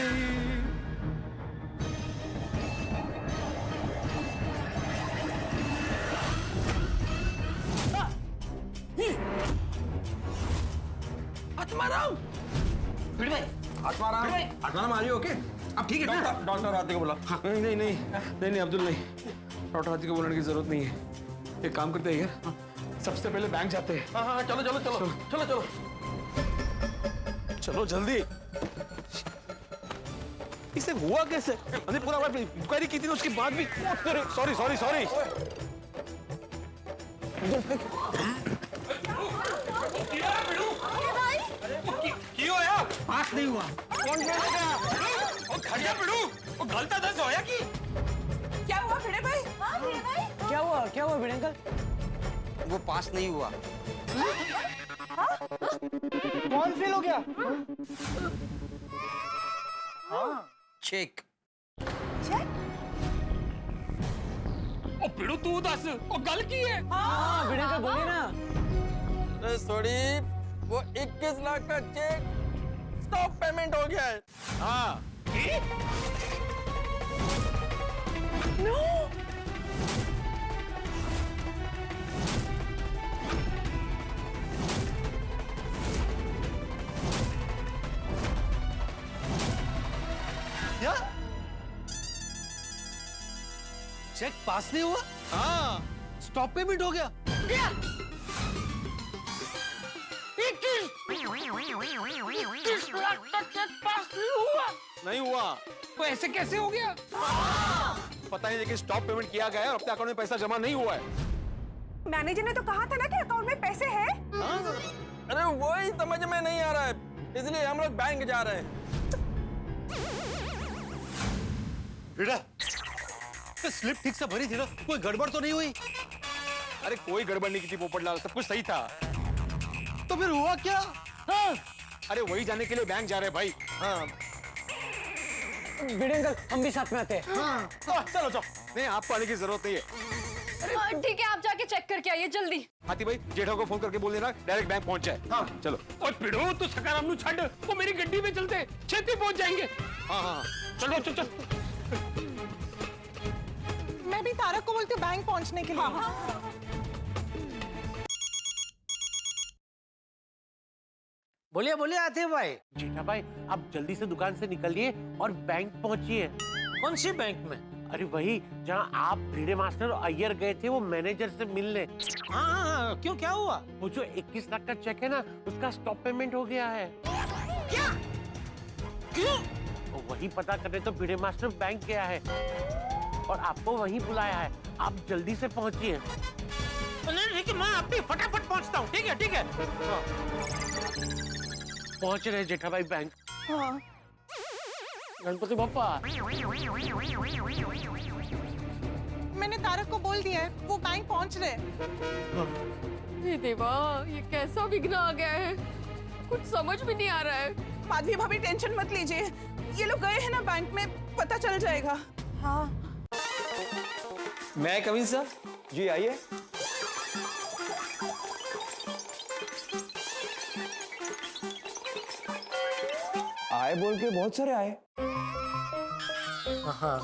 आत्माराम, आत्माराम आ रही हो? अब ठीक है ना? डॉक्टर हाथी को बुला। नहीं अब्दुल नहीं, डॉक्टर हाथी को बोलने की जरूरत नहीं है। एक काम करते हैं यार, सबसे पहले बैंक जाते हैं। हाँ चलो चलो चलो चलो चलो चलो जल्दी। इसे हुआ कैसे? हमने पूरा इंक्वायरी की थी ना, उसके बाद भी। Sorry sorry sorry. क्यों यार? पास नहीं हुआ। कौन फेल हो गया? ओ खड़िया पिड़ू, वो गलता दस होया की? क्या हुआ भिड़े भाई? क्या हुआ भिड़े अंकल? वो पास नहीं हुआ। कौन फेल हो गया? चेक। ओ पिड़ू तू दस, ओ गल की है? हाँ भिड़े अंकल बोलिए ना। अरे सॉरी, वो 21 लाख का चेक स्टॉप पेमेंट हो गया है। हाँ। क्या? चेक पास नहीं हुआ? हाँ, स्टॉप पेमेंट हो गया। 21 लाख का चेक पास नहीं हुआ। नहीं हुआ। तो ऐसे कैसे हो गया? पता नहीं, लेकिन स्टॉप पेमेंट किया गया है और अपने अकाउंट में पैसा जमा नहीं हुआ है। मैनेजर ने तो कहा था ना कि अकाउंट में पैसे हैं। अरे वही समझ में नहीं आ रहा है, इसलिए हम लोग बैंक जा रहे हैं। बेटा, स्लिप ठीक से भरी थी ना? कोई गड़बड़ तो नहीं हुई? अरे कोई गड़बड़ नहीं की थी पोपटलाल, सब कुछ सही था। तो फिर हुआ क्या? हाँ। अरे वही जाने के लिए बैंक जा रहे हैं भाई। हाँ। भिड़े अंकल हम भी साथ में आते हैं। हाँ। चलो चलो, नहीं आपको आने की जरूरत नहीं है। ठीक है, आप जाके चेक करके आइए जल्दी। हाथी भाई जेठा को फोन करके बोल देना डायरेक्ट बैंक पहुंच जाए। हाँ चलो। और पिड़ो तू सकाराम नु छड़, वो मेरी गड्डी में चलते छेती पहुंच जाएंगे। हाँ हाँ चलो चल चल। मैं भी तारक को बोलती हूँ बैंक पहुंचने के लिए। बोलिए बोलिए आते भाई। जेठा भाई आप जल्दी से दुकान से निकलिए और बैंक पहुंचिए। कौन सी बैंक में? अरे वही जहां आप भिड़े मास्टर और अय्यर गए थे वो मैनेजर से मिलने। हाँ, क्यों क्या हुआ? वो जो 21 लाख का चेक है ना, उसका स्टॉप पेमेंट हो गया है। क्या? क्यों? तो वही पता करने तो भिड़े मास्टर बैंक गया है और आपको वहीं बुलाया है। आप जल्दी से पहुंचिए। नहीं ठीक है, मैं अभी फटाफट पहुंचता हूँ। ठीक है ठीक है। पहुंच रहे जेठा भाई बैंक। हाँ। गणपति बप्पा। मैंने तारक को बोल दिया है, वो बैंक पहुंच रहे। हे देवा, ये कैसा विघ्न आ गया है, कुछ समझ भी नहीं आ रहा है। माधवी भाभी टेंशन मत लीजिए, ये लोग गए हैं ना बैंक में, पता चल जाएगा। हाँ। मैं कमिंग सर? जी आइए। आए बोल के बहुत सारे आए। हाँ।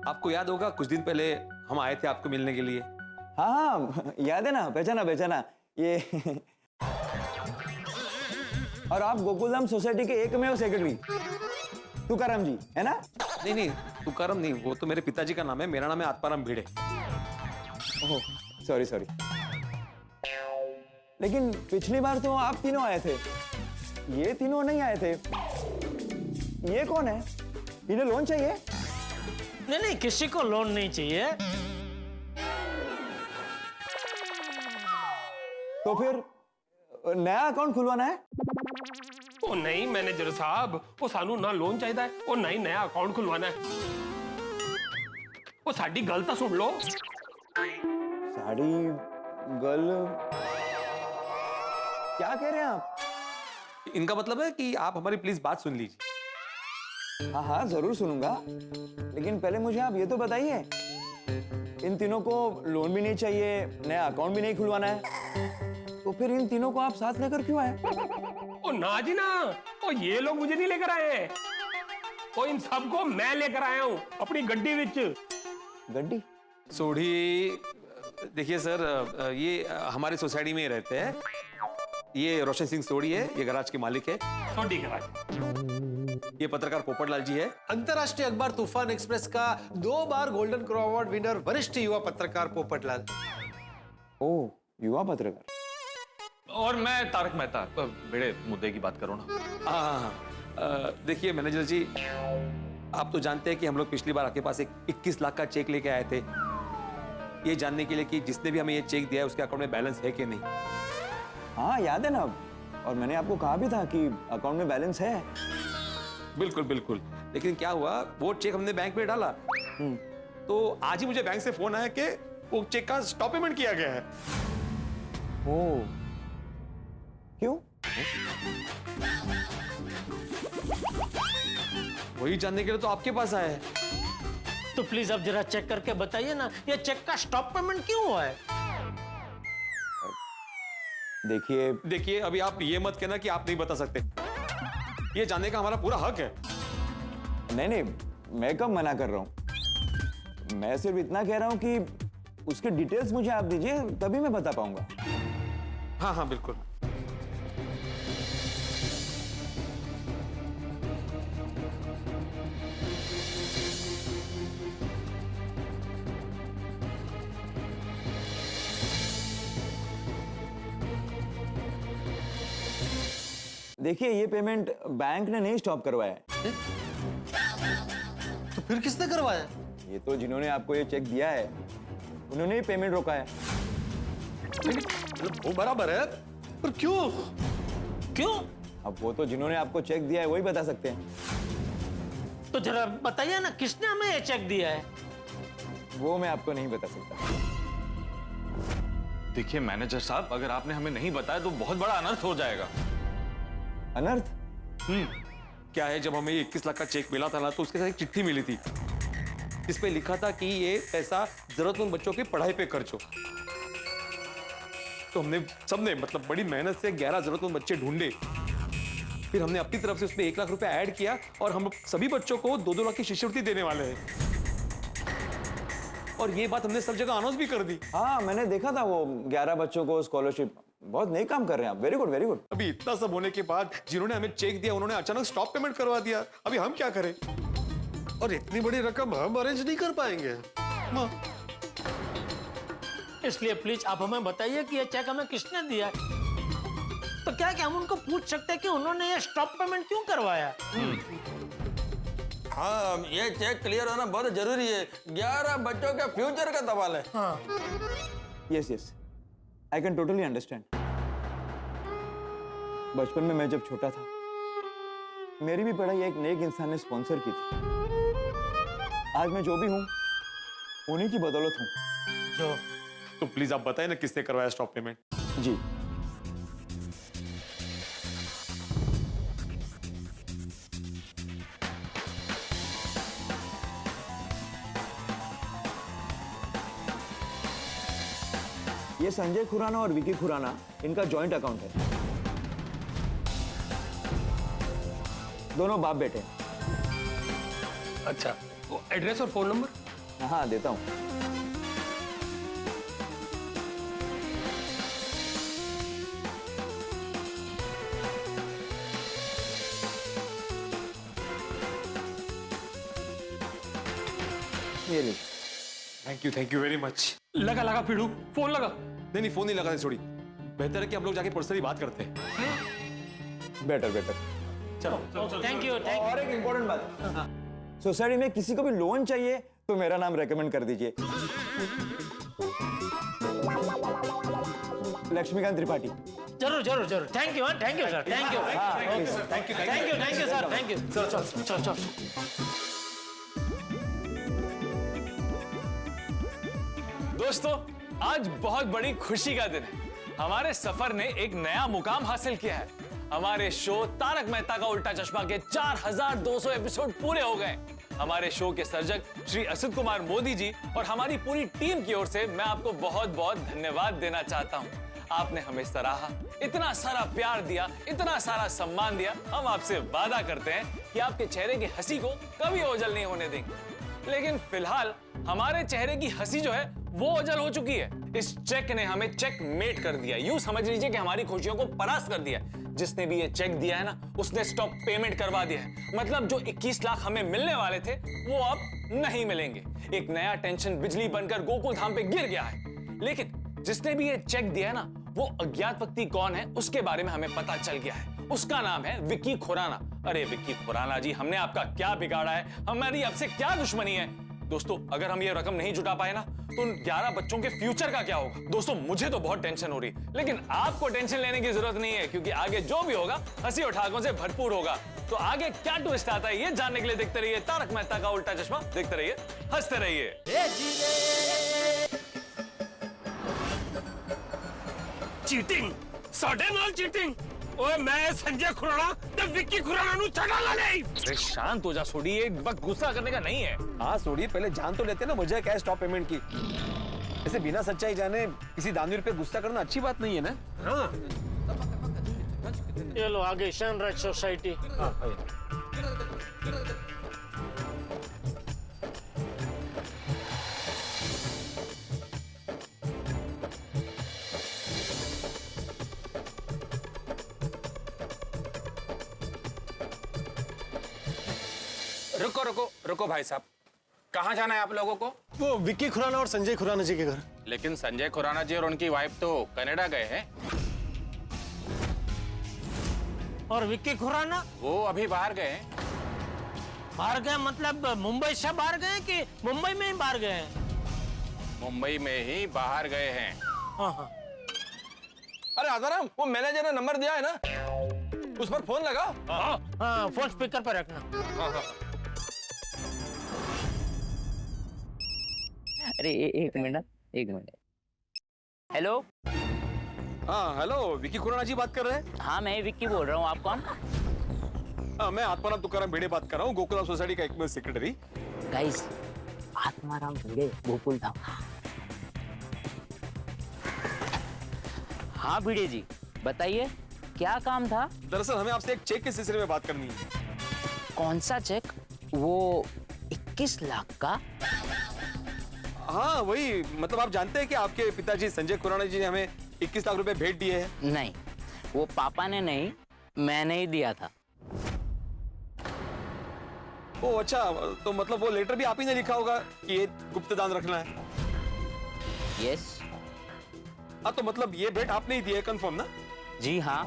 आपको याद होगा कुछ दिन पहले हम आए थे आपको मिलने के लिए। हाँ याद है ना, पहचाना ये। और आप गोकुलधाम सोसाइटी के एकमेव सेक्रेटरी तुकाराम जी है ना? नहीं तुकाराम नहीं, वो तो मेरे पिताजी का नाम है, मेरा नाम है आत्माराम भिड़े। Oh sorry. लेकिन पिछली बार तो आप तीनों आए थे, ये तीनों नहीं आए थे। ये कौन है? इन्हें लोन चाहिए? नहीं किसी को लोन नहीं चाहिए। तो फिर नया अकाउंट खुलवाना है? ओ नहीं मैनेजर साहब, वो सानू ना लोन चाहिए है और ना ही नया अकाउंट खुलवाना है। वो साडी गल तो सुन लो। साड़ी गल क्या कह रहे हैं आप? इनका मतलब है कि आप हमारी प्लीज बात सुन लीजिए। हाँ जरूर सुनूंगा, लेकिन पहले मुझे आप ये तो बताइए, इन तीनों को लोन भी नहीं चाहिए, नया अकाउंट भी नहीं खुलवाना है, तो फिर इन तीनों को आप साथ लेकर क्यों आए? ओ ना जी ना, ओ ये लोग मुझे नहीं लेकर आए हैं, ओ इन सबको मैं लेकर आया हूँ अपनी गड्डी विच। गड्डी? सोढ़ी देखिए सर, ये हमारी सोसाइटी में ही रहते हैं। ये रोशन सिंह सोढ़ी है, ये गराज के मालिक है। सोढ़ी गराज। ये पत्रकार पोपटलाल जी है। अंतर्राष्ट्रीय अखबार तूफान एक्सप्रेस का 2 बार गोल्डन क्रो अवार्ड विनर वरिष्ठ युवा पत्रकार पोपटलाल। ओ युवा पत्रकार। और मैं तारक मेहता। बड़े मुद्दे की बात करो ना। हाँ, देखिए मैनेजर जी, आप तो जानते हैं कि हम लोग पिछली बार आपके पास एक 21 लाख का चेक लेके आए थे, ये जानने के लिए कि जिसने भी हमें ये चेक दिया है उसके अकाउंट में बैलेंस है कि नहीं। हाँ याद है ना, और मैंने आपको कहा भी था कि अकाउंट में बैलेंस है। बिल्कुल बिल्कुल, लेकिन क्या हुआ, वो चेक हमने बैंक में डाला तो आज ही मुझे बैंक से फोन आया कि वो चेक का स्टॉप पेमेंट किया गया है। ओ, क्यों? वही जानने के लिए तो आपके पास आया है। तो प्लीज अब जरा चेक करके बताइए ना, ये चेक का स्टॉप पेमेंट क्यों हुआ है? देखिए अभी आप ये मत कहना कि आप नहीं बता सकते, ये जानने का हमारा पूरा हक है। नहीं, मैं कब मना कर रहा हूं, मैं सिर्फ इतना कह रहा हूं कि उसके डिटेल्स मुझे आप दीजिए, तभी मैं बता पाऊंगा। हाँ हाँ बिल्कुल। देखिए, ये पेमेंट बैंक ने नहीं स्टॉप करवाया है। तो फिर किसने करवाया? ये तो जिन्होंने आपको ये चेक दिया है उन्होंने ही पेमेंट रोका है। वो बराबर है, पर क्यों? क्यों? अब वो तो जिन्होंने आपको चेक दिया है वही बता सकते हैं। तो जरा बताइए ना, किसने हमें ये चेक दिया है? वो मैं आपको नहीं बता सकता। देखिए मैनेजर साहब, अगर आपने हमें नहीं बताया तो बहुत बड़ा अनर्थ हो जाएगा। अनर्थ? क्या है, जब हमें 21 लाख का चेक मिला था ना, तो उसके साथ एक चिट्ठी मिली थी जिसपे लिखा था कि ये पैसा जरूरतमंद बच्चों की पढ़ाई पे खर्च हो। तो हमने सबने मतलब बड़ी मेहनत से 11 जरूरतमंद बच्चे ढूंढे, फिर हमने अपनी तरफ से उसमें 1 लाख रुपए ऐड किया और हम सभी बच्चों को 2-2 लाख की शिष्यवृत्ति देने वाले हैं। और ये बात हमने सब जगह अनाउंस भी कर दी। हाँ, मैंने देखा था वो 11 बच्चों को स्कॉलरशिप। बहुत नई काम कर रहे हैं आप। Very good, very good. अभी इतना सब होने के बाद जिन्होंने हमें चेक दिया उन्होंने अचानक स्टॉप पेमेंट करवा दिया। अभी हम क्या करें? और इतनी बड़ी रकम हम अरेंज नहीं कर पाएंगे। इसलिए प्लीज आप हमें बताइए कि ये चेक हमें किसने दिया है। तो क्या हम उनको पूछ सकते हैं कि उन्होंने ये स्टॉप पेमेंट क्यों करवाया? हाँ, ये चेक क्लियर होना बहुत जरूरी है। 11 बच्चों के फ्यूचर का सवाल है। Yes, I can totally understand. बचपन में मैं जब छोटा था, मेरी भी पढ़ाई एक नेक इंसान ने स्पॉन्सर की थी। आज मैं जो भी हूं उन्हीं की बदौलत हूं। तो प्लीज आप बताएं ना, किसने करवाया स्टॉप पेमेंट? जी, ये संजय खुराना और विकी खुराना, इनका जॉइंट अकाउंट है। दोनों बाप बेटे। अच्छा, वो एड्रेस और फोन नंबर? हाँ, देता हूं। ये लीजिए। Thank you very much. लगा पीड़ू, फोन लगा। नहीं, फोन नहीं लगाने छोड़ी। बेहतर है कि हम लोग जाके पर्सनली बात करते हैं। बेटर। चलो। Thank you. और एक इंपॉर्टेंट बात, सोसाइटी में किसी को भी लोन चाहिए तो मेरा नाम रेकमेंड कर दीजिए। लक्ष्मीकांत त्रिपाठी। जरूर। Thank you sir. Thank you sir. Thank you. चल। दोस्तों, आज बहुत बड़ी खुशी का दिन है। हमारे सफर ने एक नया मुकाम हासिल किया है। हमारे शो तारक मेहता का उल्टा चश्मा के 4200 एपिसोड पूरे हो गए। हमारे शो के सर्जक श्री असित कुमार मोदी जी और हमारी पूरी टीम की ओर से मैं आपको बहुत बहुत धन्यवाद देना चाहता हूँ। आपने हमें सराहा, इतना सारा प्यार दिया, इतना सारा सम्मान दिया। हम आपसे वादा करते हैं कि आपके चेहरे की हंसी को कभी ओझल नहीं होने देंगे। लेकिन फिलहाल हमारे चेहरे की हंसी जो है वो ओझल हो चुकी है। इस चेक ने हमें चेकमेट कर दिया। यूं समझ लीजिए कि हमारी खुशियों को परास्त कर दिया। जिसने भी ये चेक दिया है ना, उसने स्टॉप पेमेंट करवा दिया है। मतलब जो 21 लाख हमें मिलने वाले थे वो अब नहीं मिलेंगे। एक नया टेंशन बिजली बनकर गोकुल धाम पे गिर गया है। लेकिन जिसने भी ये चेक दिया है ना, वो अज्ञात व्यक्ति कौन है उसके बारे में हमें पता चल गया है। उसका नाम है विक्की खुराना। अरे विक्की खुराना जी, हमने आपका क्या बिगाड़ा है? हमारी आपसे क्या दुश्मनी है? दोस्तों अगर हम ये रकम नहीं जुटा पाए ना तो उन 11 बच्चों के फ्यूचर का क्या होगा? दोस्तों मुझे तो बहुत टेंशन हो रही है, लेकिन आपको टेंशन लेने की जरूरत नहीं है क्योंकि आगे जो भी होगा हंसी और ठहाकों से भरपूर होगा। तो आगे क्या ट्विस्ट आता है ये जानने के लिए देखते रहिए तारक मेहता का उल्टा चश्मा। देखते रहिए, हंसते रहिए। चीटिंग, साढ़े नाल चीटिंग। ओए मैं संजय खुराना ते विक्की खुराना नु छड़ागा नहीं। अरे शांत हो जा सोडी, एक वक्त गुस्सा करने का नहीं है। हाँ सोडी, पहले जान तो लेते ना मुझे क्या स्टॉप पेमेंट की। ऐसे बिना सच्चाई जाने किसी दानवीर पे गुस्सा करना अच्छी बात नहीं है ना। हाँ ये लो आगे सनराइज सोसाइटी। रुको रुको रुको भाई साहब, कहाँ जाना है आप लोगों को? वो विक्की खुराना और संजय खुराना जी के घर। लेकिन संजय खुराना जी और उनकी वाइफ तो कनाडा गए हैं। और विक्की खुराना? वो अभी बाहर गए हैं। बाहर गए मतलब मुंबई से बाहर गए कि मुंबई में ही बाहर गए हैं? मुंबई में ही बाहर गए हैं। हाँ हाँ। अरे आसाराम, वो मैनेजर ने नंबर दिया है ना, उस पर फोन लगा। हाँ फोन स्पीकर पर रखना। अरे एक मिनट, एक मिनट। हेलो। हाँ हेलो, विक्की खुराना जी बात कर रहे हैं? हाँ मैं विक्की बोल रहा हूँ, आप कौन? मैं आत्माराम तुकाराम भिड़े बात कर रहा हूँ, गोकुलधाम सोसाइटी का एक सेक्रेटरी। गाइस, आत्माराम भिड़े, गोकुलधाम। हाँ भिड़े जी, बताइए क्या काम था? दरअसल हमें आपसे एक चेक के सिलसिले में बात करनी है। कौन सा चेक? वो 21 लाख का? हाँ वही, मतलब आप जानते हैं कि आपके पिताजी संजय खुराना जी ने हमें 21 लाख रुपए भेंट दिए हैं। नहीं, वो पापा ने नहीं, मैंने ही दिया था। ओ अच्छा, तो मतलब वो लेटर भी आप ही ने लिखा होगा कि ये गुप्त दान रखना है? यस। हाँ तो मतलब ये भेंट आपने ही दी है, कंफर्म ना? जी हाँ।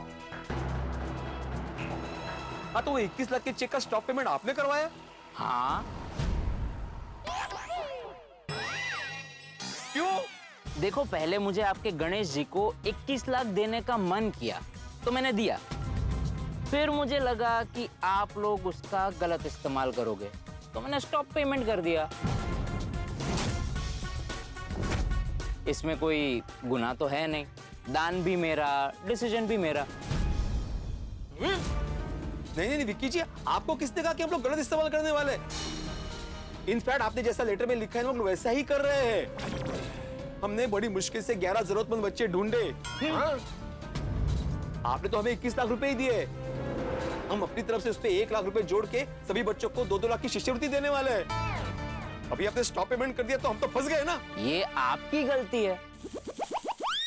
हाँ तो वो 21 लाख के चेक का स्टॉप पेमेंट आपने करवाया? हाँ। क्यों? देखो पहले मुझे आपके गणेश जी को 21 लाख देने का मन किया तो मैंने दिया, फिर मुझे लगा कि आप लोग उसका गलत इस्तेमाल करोगे तो मैंने स्टॉप पेमेंट कर दिया। इसमें कोई गुनाह तो है नहीं, दान भी मेरा, डिसीजन भी मेरा। नहीं नहीं विक्की जी, आपको किसने कहा कि हम लोग गलत इस्तेमाल करने वाले? इनफैक्ट आपने जैसा लेटर में लिखा है हम लोग वैसा ही कर रहे हैं। हमने बड़ी मुश्किल से 11 जरूरतमंद बच्चे ढूंढे। आपने तो हमें 21 लाख रुपए ही दिए। हम अपनी तरफ से उस पे 1 लाख रुपए जोड़ के सभी बच्चों को 2-2 लाख की शिष्यवृत्ति देने वाले हैं। अभी आपने स्टॉप पेमेंट कर दिया तो हम तो फंस गए ना। ये आपकी गलती है।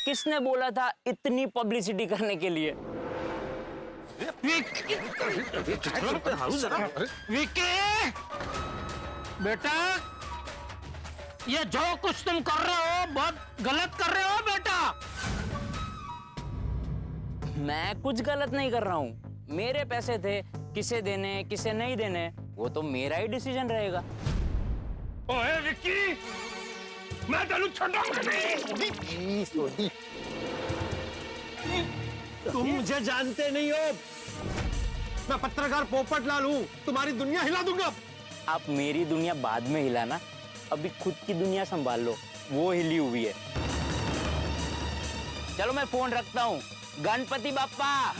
किसने बोला था इतनी पब्लिसिटी करने के लिए? विक्की बेटा, ये जो कुछ तुम कर रहे हो बहुत गलत कर रहे हो बेटा। मैं कुछ गलत नहीं कर रहा हूँ, मेरे पैसे थे, किसे देने किसे नहीं देने वो तो मेरा ही डिसीजन रहेगा। ओए विक्की, मैं तेनू छोड़ूंगा नहीं। तुम मुझे जानते नहीं हो, मैं पत्रकार पोपट लाल हूँ, तुम्हारी दुनिया हिला दूंगा। आप मेरी दुनिया बाद में हिलाना, अभी खुद की दुनिया संभाल लो, वो हिली हुई है। चलो मैं फोन रखता हूँ। गणपति बाप्पा।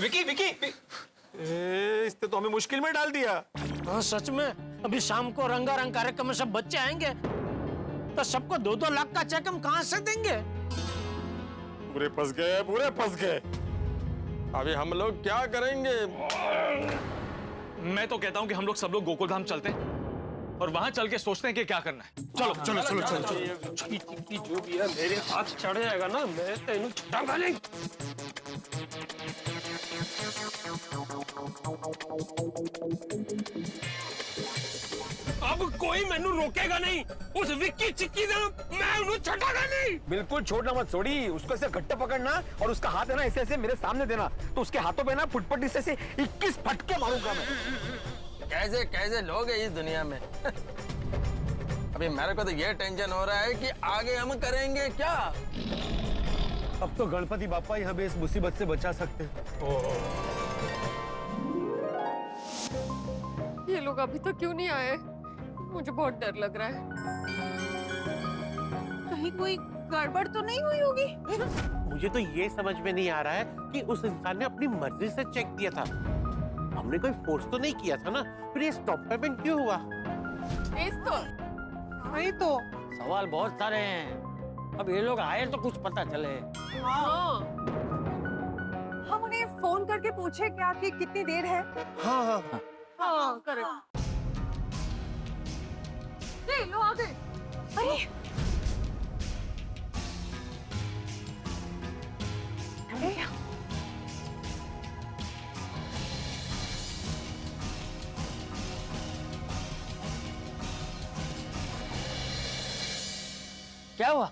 विकी विकी, इसने तो हमें मुश्किल में डाल दिया। हाँ सच में, अभी शाम को रंगारंग कार्यक्रम में सब बच्चे आएंगे तो सबको 2-2 लाख का चेक हम कहाँ से देंगे? पूरे फंस गए, पूरे फंस गए। अभी हम लोग क्या करेंगे? मैं तो कहता हूं कि हम लोग सब लोग गोकुलधाम चलते हैं और वहां चल के सोचते हैं कि क्या करना है। चलो चलो चलो चलो। जो भी है मेरे हाथ चढ़ जाएगा ना, मैं तेनू छुड़ाऊंगा नहीं। अब कोई मैनू रोकेगा नहीं। उस विक्की चिक्की ने मैं उन्हें छटागा नहीं। बिल्कुल छोड़ना मत सोड़ी, उसको ऐसे घट्टा पकड़ना और उसका हाथ है ना ऐसे ऐसे मेरे सामने देना, तो उसके हाथों पे ना फुटपट्टी से 21 फटके मारूंगा मैं। कैसे कैसे लोग हैं इस दुनिया में। अभी मेरे को तो ये टेंशन हो रहा है कि आगे हम करेंगे क्या। अब तो गणपति बापा ही हमें इस मुसीबत से बचा सकते हैं। ये लोग अभी तक क्यों नहीं आए? मुझे बहुत डर लग रहा है। कहीं कोई गड़बड़ तो नहीं हुई होगी? मुझे तो ये समझ में नहीं आ रहा है कि उस इंसान ने अपनी मर्जी से चेक किया था। हमने कोई फोर्स तो नहीं किया था ना, फिर ये स्टॉप पेमेंट क्यों हुआ? वही तो सवाल बहुत सारे हैं। अब ये लोग आए तो कुछ पता चले। हम उन्हें फोन करके पूछे क्या कि कितनी देर है? हाँ हाँ हाँ करेक्ट। लो आ गए। अरे क्या हुआ?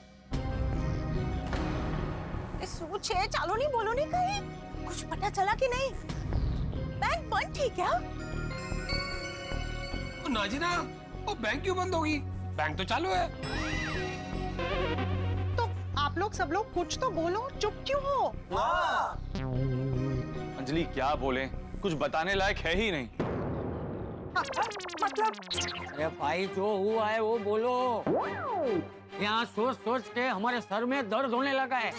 सोच है, चालो नहीं बोलो नहीं कहीं। कुछ पता चला कि नहीं? बैंक बंद थी क्या? नाजीना, वो बैंक क्यों बंद होगी? बैंक तो चालू है। तो आप लोग सब लोग कुछ तो बोलो, चुप क्यों हो? अंजलि क्या बोले, कुछ बताने लायक है ही नहीं। मतलब अरे भाई जो हुआ है वो बोलो। यहाँ सोच सोच के हमारे सर में दर्द होने लगा है।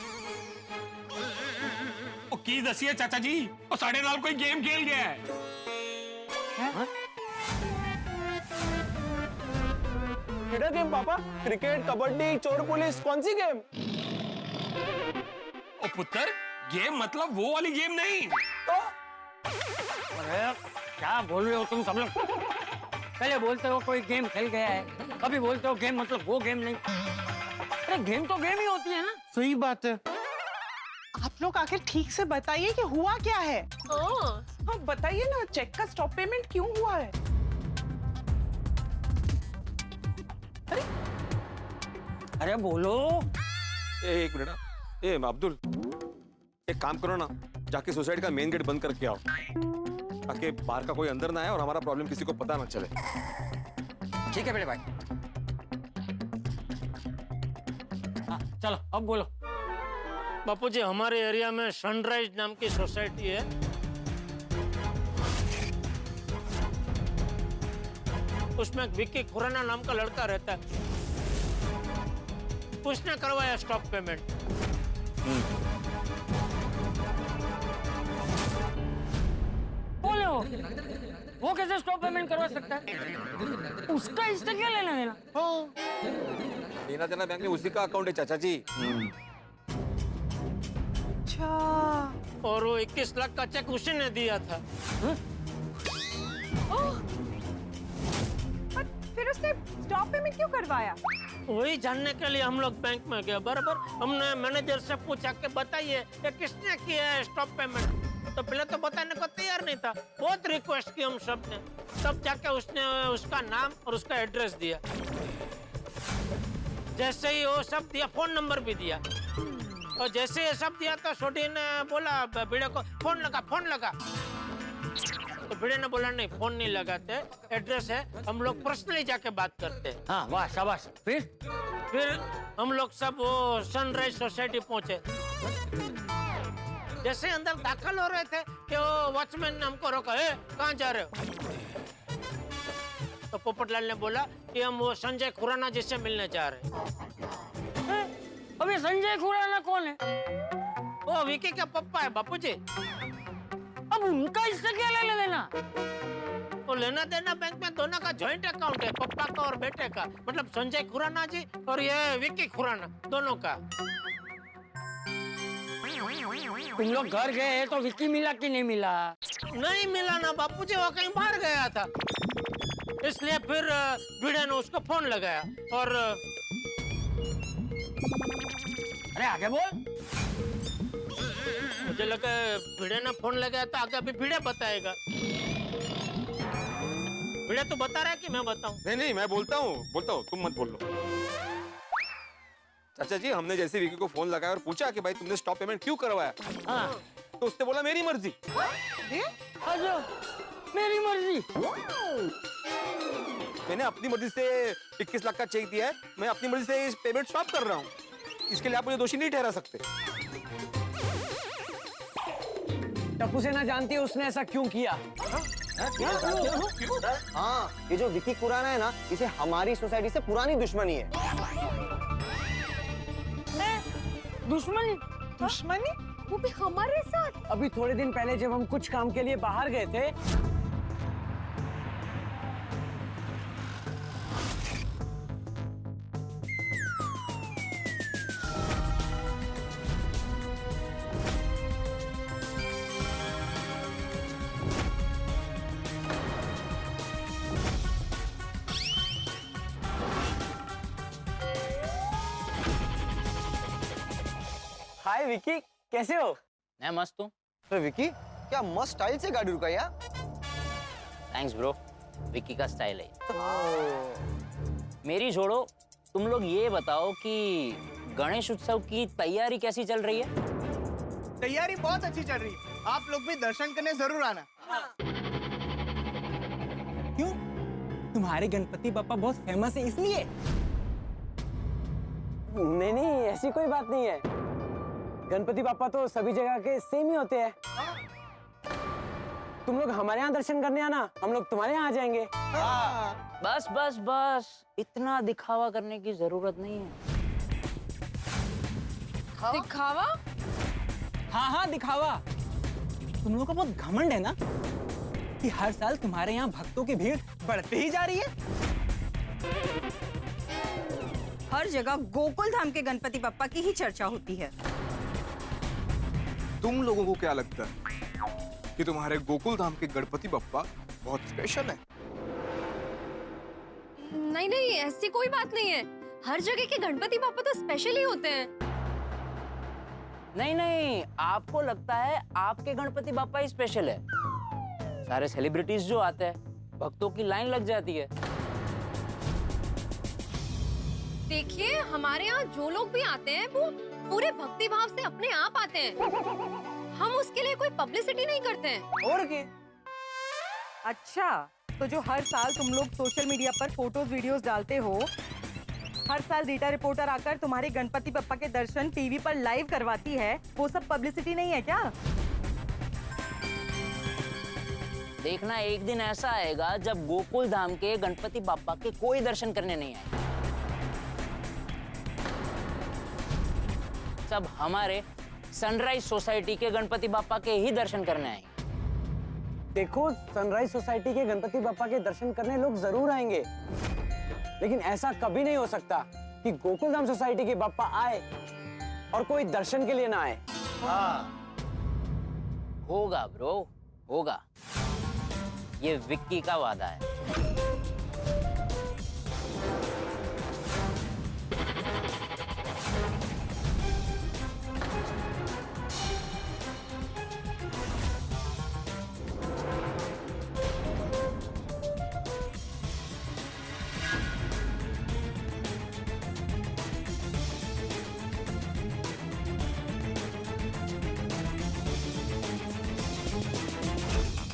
ओ की दसिए चाचा जी, और 9:30 कोई गेम खेल गया है। क्या गेम पापा? क्रिकेट, कबड्डी, चोर पुलिस, कौन सी गेम? ओ पुत्र, गेम मतलब वो वाली गेम नहीं। तो? अरे क्या बोल रहे हो तुम सब लोग? पहले बोलते हो कोई गेम खेल गया है, कभी बोलते हो गेम मतलब वो गेम नहीं। अरे गेम तो गेम ही होती है ना। सही बात है। आप लोग आखिर ठीक से बताइए कि हुआ क्या है? हाँ बताइए ना, चेक का स्टॉप पेमेंट क्यों हुआ है? अरे बोलो। एक मिनट। ए अब्दुल, एक काम करो ना, जाके सोसाइटी का मेन गेट बंद करके आओ, ताकि बाहर का कोई अंदर ना आए और हमारा प्रॉब्लम किसी को पता ना चले। ठीक है बड़े भाई। हाँ, चलो अब बोलो। बापूजी, हमारे एरिया में सनराइज नाम की सोसाइटी है। उसमें विक्की खुराना नाम का लड़का रहता है। उसने करवाया स्टॉप पेमेंट। बोले वो कैसे स्टॉप पेमेंट करवा सकता है? उसका इससे क्या लेना देना? देना देना बैंक में उसी का अकाउंट है चाचा जी। अच्छा। और वो 21 लाख का चेक उसी ने दिया था। फिर उसने स्टॉप पेमेंट क्यों करवाया? वही जानने के लिए हम लोग बैंक में गए। बराबर हमने मैनेजर से पूछा कि बताइए ये किसने किया है स्टॉप पेमेंट। तो पहले तो बताने को तैयार नहीं था। बहुत रिक्वेस्ट की हम सब ने, तब जाके उसने उसका नाम और उसका एड्रेस दिया। जैसे ही वो सब दिया, फोन नंबर भी दिया। और जैसे ये सब दिया तो छोटी ने बोला भिड़े को फोन लगा। तो भिड़े ने बोला नहीं, फोन नहीं लगाते, एड्रेस है, हम लोग पर्सनली जाके बात करते हैं। हाँ वाह शाबाश। फिर हम लोग सब वो सनराइज सोसाइटी पहुंचे। जैसे अंदर दाखिल हो रहे थे कि वो वॉचमैन ने हमको रोका। कहाँ जा रहे हो? तो पोपटलाल ने बोला कि हम वो संजय खुराना जी से मिलने जा रहे हैं। अभी संजय खुराना कौन है? वो विकी का पप्पा है बापूजी। अब उनका इससे क्या लेना देना? तो लेना देना बैंक में दोनों का जॉइंट अकाउंट है, पप्पा का और बेटे का। मतलब संजय खुराना जी और ये विकी खुराना दोनों का। तुम लोग घर गए तो विक्की मिला कि नहीं मिला? नहीं मिला ना बापूजी, वो कहीं बाहर गया था। इसलिए फिर भिड़े ने उसको फोन लगाया और अरे आगे बोल। मुझे लगा भिड़े ने फोन लगाया तो आगे अभी भिड़े बताएगा। भिड़े तो बता रहा है कि मैं बताऊं? नहीं मैं बोलता हूँ, तुम मत बोलो। चाचा जी, हमने जैसे विकी को फोन लगाया और पूछा कि भाई तुमने स्टॉप पेमेंट क्यों करवाया, हाँ। तो उसने बोला मेरी मर्जी। मेरी मर्जी। मैंने अपनी मर्जी से 21 लाख का चेक दिया है, मैं अपनी मर्जी से इस पेमेंट स्टॉप कर रहा हूँ। इसके लिए आप मुझे दोषी नहीं ठहरा सकते। टप्पू सेना जानती है उसने ऐसा क्यों किया? हाँ, ये जो विकी खुराना है ना, इसे हमारी सोसाइटी से पुरानी दुश्मनी है। दुश्मनी? दुश्मनी? वो भी हमारे साथ? अभी थोड़े दिन पहले जब हम कुछ काम के लिए बाहर गए थे, हाय विकी, कैसे हो? मैं मस्त हूँ। तो विकी, क्या मस्त स्टाइल से गाड़ी रुका यार? थैंक्स ब्रो, विकी का स्टाइल है। मेरी छोड़ो, तुम लोग ये बताओ कि गणेश उत्सव की तैयारी कैसी चल रही है? तैयारी बहुत अच्छी चल रही है, आप लोग भी दर्शन करने जरूर आना। क्यों? तुम्हारे गणपति पापा बहुत फेमस है इसलिए? नहीं नहीं, ऐसी कोई बात नहीं है। गणपति पापा तो सभी जगह के सेम ही होते हैं। तुम लोग हमारे यहाँ दर्शन करने आना, हम लोग तुम्हारे यहाँ आ जाएंगे। बस बस बस, इतना दिखावा करने की जरूरत नहीं है। दिखावा? हाँ हाँ दिखावा। तुम लोगों का बहुत घमंड है ना कि हर साल तुम्हारे यहाँ भक्तों की भीड़ बढ़ती ही जा रही है। हर जगह गोकुल धाम के गणपति बप्पा की ही चर्चा होती है। तुम लोगों को क्या लगता है कि तुम्हारे गोकुल धाम के गणपति बप्पा बहुत स्पेशल है? नहीं नहीं, ऐसी कोई बात नहीं है। हर जगह के गणपति पापा तो स्पेशल ही होते हैं। नहीं नहीं, आपको लगता है आपके गणपति बापा ही स्पेशल है। सारे सेलिब्रिटीज जो आते हैं, भक्तों की लाइन लग जाती है। देखिए, हमारे यहाँ जो लोग भी आते हैं वो पूरे भक्ति भाव से अपने आप आते हैं। हम उसके लिए कोई पब्लिसिटी नहीं करते हैं। और क्या? अच्छा, तो जो हर साल तुम लोग सोशल मीडिया पर फोटोज वीडियोस डालते हो, हर साल रीटा रिपोर्टर आकर तुम्हारे गणपति बप्पा के दर्शन टीवी पर लाइव करवाती है, वो सब पब्लिसिटी नहीं है क्या? देखना, एक दिन ऐसा आएगा जब गोकुल धाम के गणपति बापा के कोई दर्शन करने नहीं आएगा। सब हमारे सनराइज सोसाइटी के गणपति बापा के ही दर्शन करने आएंगे। देखो, सनराइज सोसाइटी के गणपति बापा के दर्शन करने लोग जरूर आएंगे, लेकिन ऐसा कभी नहीं हो सकता कि गोकुलधाम सोसाइटी के बापा आए और कोई दर्शन के लिए ना आए। होगा ब्रो, होगा। ये विक्की का वादा है।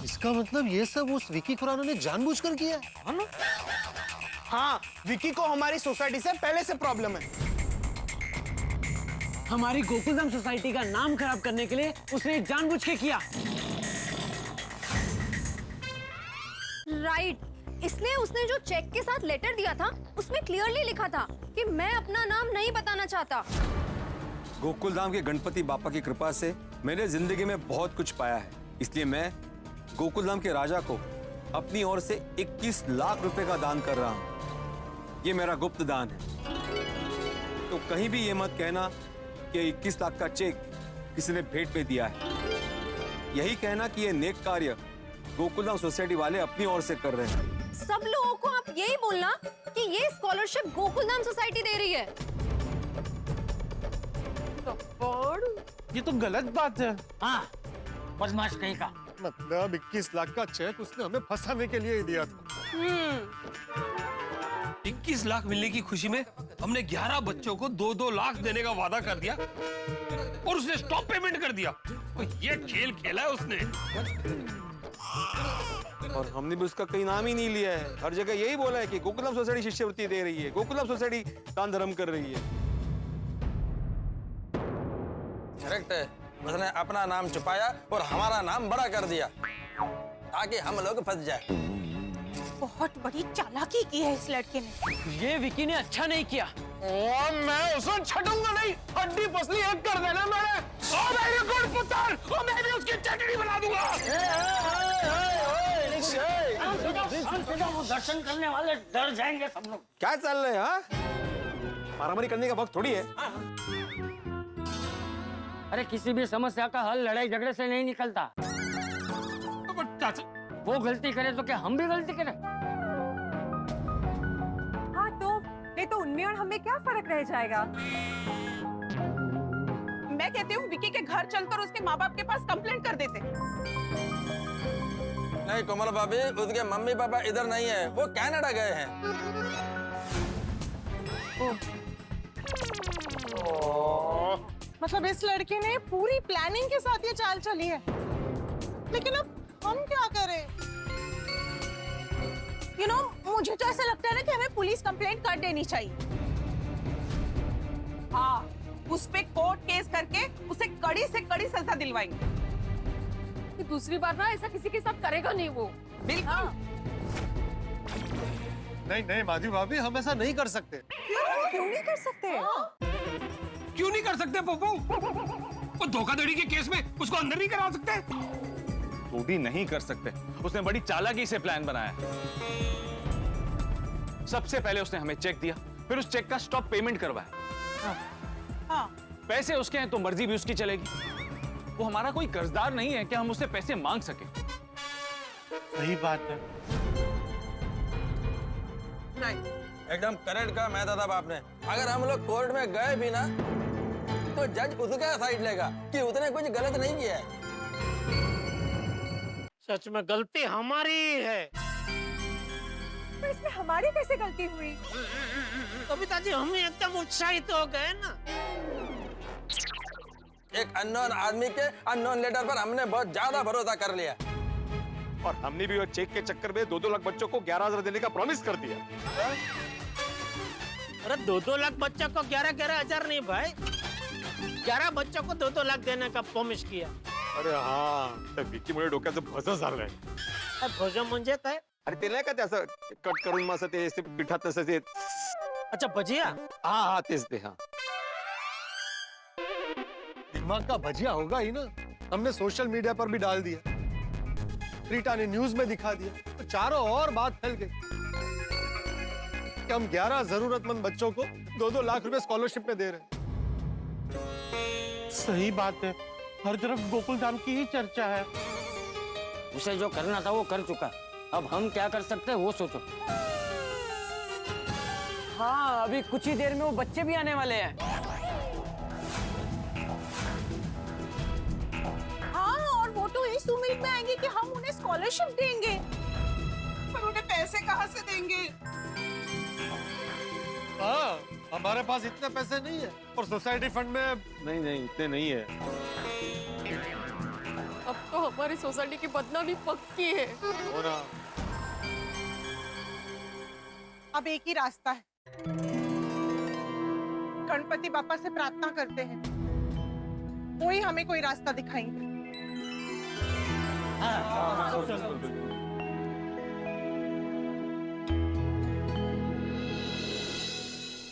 इसका मतलब ये सब उस विकी खुराना ने जानबूझकर किया है ना? हाँ, विकी को हमारी सोसाइटी से पहले से प्रॉब्लम है। हमारी गोकुलधाम सोसाइटी का नाम खराब करने के लिए उसने जानबूझ के किया। राइट, इसलिए उसने जो चेक के साथ लेटर दिया था, उसमें क्लियरली लिखा था कि मैं अपना नाम नहीं बताना चाहता। गोकुलधाम के गणपति बापा की कृपा से मैंने जिंदगी में बहुत कुछ पाया है, इसलिए मैं गोकुलधाम के राजा को अपनी ओर से 21 लाख रुपए का दान कर रहा हूं। ये मेरा गुप्त दान है, तो कहीं भी ये मत कहना कि 21 लाख का चेक किसी ने भेंट में दिया है। यही कहना कि ये नेक कार्य गोकुलधाम सोसाइटी वाले अपनी ओर से कर रहे हैं। सब लोगों को आप यही बोलना कि ये स्कॉलरशिप गोकुलधाम सोसाइटी दे रही है। ये तो गलत बात है। हाँ, बदमाश कहीं का। मतलब 21 लाख का चेक उसने हमें फंसाने के लिए ही दिया था। 21 लाख मिलने की खुशी में हमने 11 बच्चों को 2-2 लाख देने का वादा कर दिया और उसने स्टॉप पेमेंट कर दिया। तो ये खेल खेला है उसने। और हमने भी उसका कहीं नाम ही नहीं लिया है। हर जगह यही बोला है कि गोकुलधाम सोसाइटी शिष्यवृत्ति दे रही है, गोकुलधाम सोसाइटी दान धर्म कर रही है। करेक्ट है, उसने अपना नाम छुपाया और हमारा नाम बड़ा कर दिया ताकि हम लोग फंस जाए। बहुत बड़ी चालाकी की है इस लड़के ने। ये विकी ने अच्छा नहीं किया। और मैं उसे छटूंगा नहीं, हड्डी पसली एक कर देना मैंने। ओ मेरी गुड़ पुत्र, ओ मैं भी उसकी चटनी बना दूंगा। दर्शन करने वाले डर जाएंगे सब लोग। क्या चल रहा है? हाँ, मारामारी करने का वक्त थोड़ी है। अरे किसी भी समस्या का हल लड़ाई झगड़े से नहीं निकलता। वो गलती करे तो क्या हम भी गलती करें? हाँ तो नहीं तो उनमें और हमें क्या फर्क रह जाएगा? मैं कहती हूँ विकी के घर चलकर उसके माँ बाप के पास कंप्लेंट कर देते। नहीं कोमल भाभी, उसके मम्मी पापा इधर नहीं है, वो कनाडा गए हैं। मतलब इस लड़के ने पूरी प्लानिंग के साथ ये चाल चली है, लेकिन अब हम क्या करें? मुझे तो ऐसा लगता है ना कि हमें पुलिस कंप्लेंट कर देनी चाहिए। हाँ, उस पे कोर्ट केस करके उसे कड़ी से कड़ी सजा दिलवाएंगे। कि दूसरी बार ना ऐसा किसी के साथ करेगा नहीं वो। बिल्कुल। नहीं माधवी भाभी, हम ऐसा नहीं कर सकते। क्यों नहीं कर सकते? क्यों नहीं कर सकते पप्पू? वो धोखाधड़ी के केस में उसको अंदर नहीं करा सकते? वो भी नहीं कर सकते। उसने बड़ी चालाकी से प्लान बनाया। सबसे पहले उसने हमें चेक दिया, फिर उस चेक का स्टॉप पेमेंट करवाया। हाँ। पैसे उसके हैं तो मर्जी भी उसकी चलेगी। वो हमारा कोई कर्जदार नहीं है कि हम उससे पैसे मांग सके। सही बात है। नहीं, एकदम करेक्ट कहा मैं दादा बाप ने। अगर हम लोग कोर्ट में गए भी ना तो जज उसका साइड लेगा कि उसने कुछ गलत नहीं किया है। सच में गलती हमारी है। तो इसमें हमारी कैसे गलती हुई? कविता जी, हम एकदम उत्साहित हो गए ना। एक अननोन आदमी के अननोन लेटर पर हमने बहुत ज्यादा भरोसा कर लिया। और हमने भी वो चेक के चक्कर में 2-2 लाख बच्चों को 11,000 देने का प्रॉमिस कर दिया। अरे 2-2 लाख बच्चों को 11,000 नहीं भाई, 11 बच्चों को 2-2 लाख देने का प्रॉमिस किया। अरे हाँ, तर विकी मुळे डोक्याचं भजं झालंय। भजं म्हणजे काय? अरे ते नाही का ते असं कट करून मग असं ते पिठात तसं ते। अच्छा, भजिया? हाँ तेच ते। हाँ, दिमाग का भजिया होगा ही ना। हमने सोशल मीडिया पर भी डाल दिया, रीटा ने न्यूज में दिखा दिया, तो चारों ओर बात फैल गई कि हम 11 जरूरतमंद बच्चों को 2-2 लाख रुपए स्कॉलरशिप में दे रहे हैं। सही बात है, हर तरफ गोकुलधाम की ही चर्चा है। उसे जो करना था वो कर चुका, अब हम क्या कर सकते हैं वो सोचो। हाँ, अभी कुछ ही देर में वो बच्चे भी आने वाले हैं। हाँ, और वो तो इस उम्मीद में आएंगे कि हम उन्हें स्कॉलरशिप देंगे। पर उन्हें पैसे कहाँ से देंगे? हाँ, हमारे पास इतने पैसे नहीं है और सोसाइटी फंड में नहीं इतने नहीं है। अब तो हमारी सोसाइटी की बदनामी पक्की है। अब एक ही रास्ता है, गणपति बापा से प्रार्थना करते हैं, कोई हमें कोई रास्ता दिखाएंगे।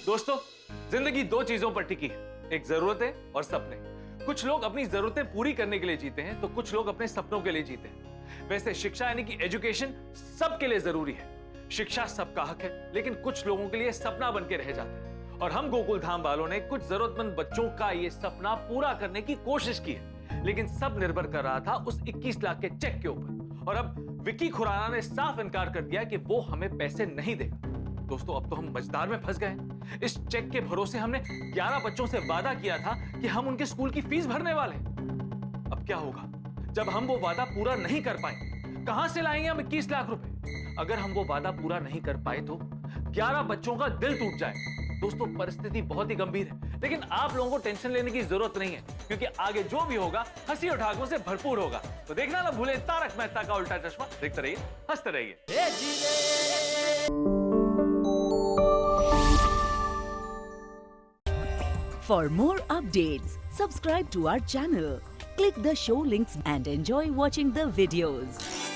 दोस्तों, जिंदगी 2 चीजों पर टिकी है, एक जरूरतें और सपने। कुछ लोग अपनी जरूरतें पूरी करने के लिए जीते हैं तो कुछ लोग अपने सपनों के लिए जीते हैं। वैसे शिक्षा यानी कि एजुकेशन सबके लिए जरूरी है। शिक्षा सबका हक है, लेकिन कुछ लोगों के लिए सपना बन के रह जाता है। और हम गोकुल धाम वालों ने कुछ जरूरतमंद बच्चों का ये सपना पूरा करने की कोशिश की है, लेकिन सब निर्भर कर रहा था उस 21 लाख के चेक के ऊपर। और अब विकी खुराना ने साफ इनकार कर दिया कि वो हमें पैसे नहीं देगा। दोस्तों, अब तो हम मझदार में फंस गए। इस चेक के भरोसे हमने 11 बच्चों से वादा किया था कि हम उनके स्कूल की फीस भरने वाले हैं। अब क्या होगा जब हम वो वादा पूरा नहीं कर पाए? कहां से लाएंगे हम 21 लाख रुपए? अगर हम वो वादा पूरा नहीं कर पाए तो 11 बच्चों का दिल टूट जाए दोस्तों परिस्थिति बहुत ही गंभीर है, लेकिन आप लोगों को टेंशन लेने की जरूरत नहीं है, क्योंकि आगे जो भी होगा हंसी और ठाकों से भरपूर होगा। तो देखना ना भूले तारक मेहता का उल्टा चश्मा। देखते रहिए, हंसते रहिए। For more updates, subscribe to our channel, click the show links and enjoy watching the videos.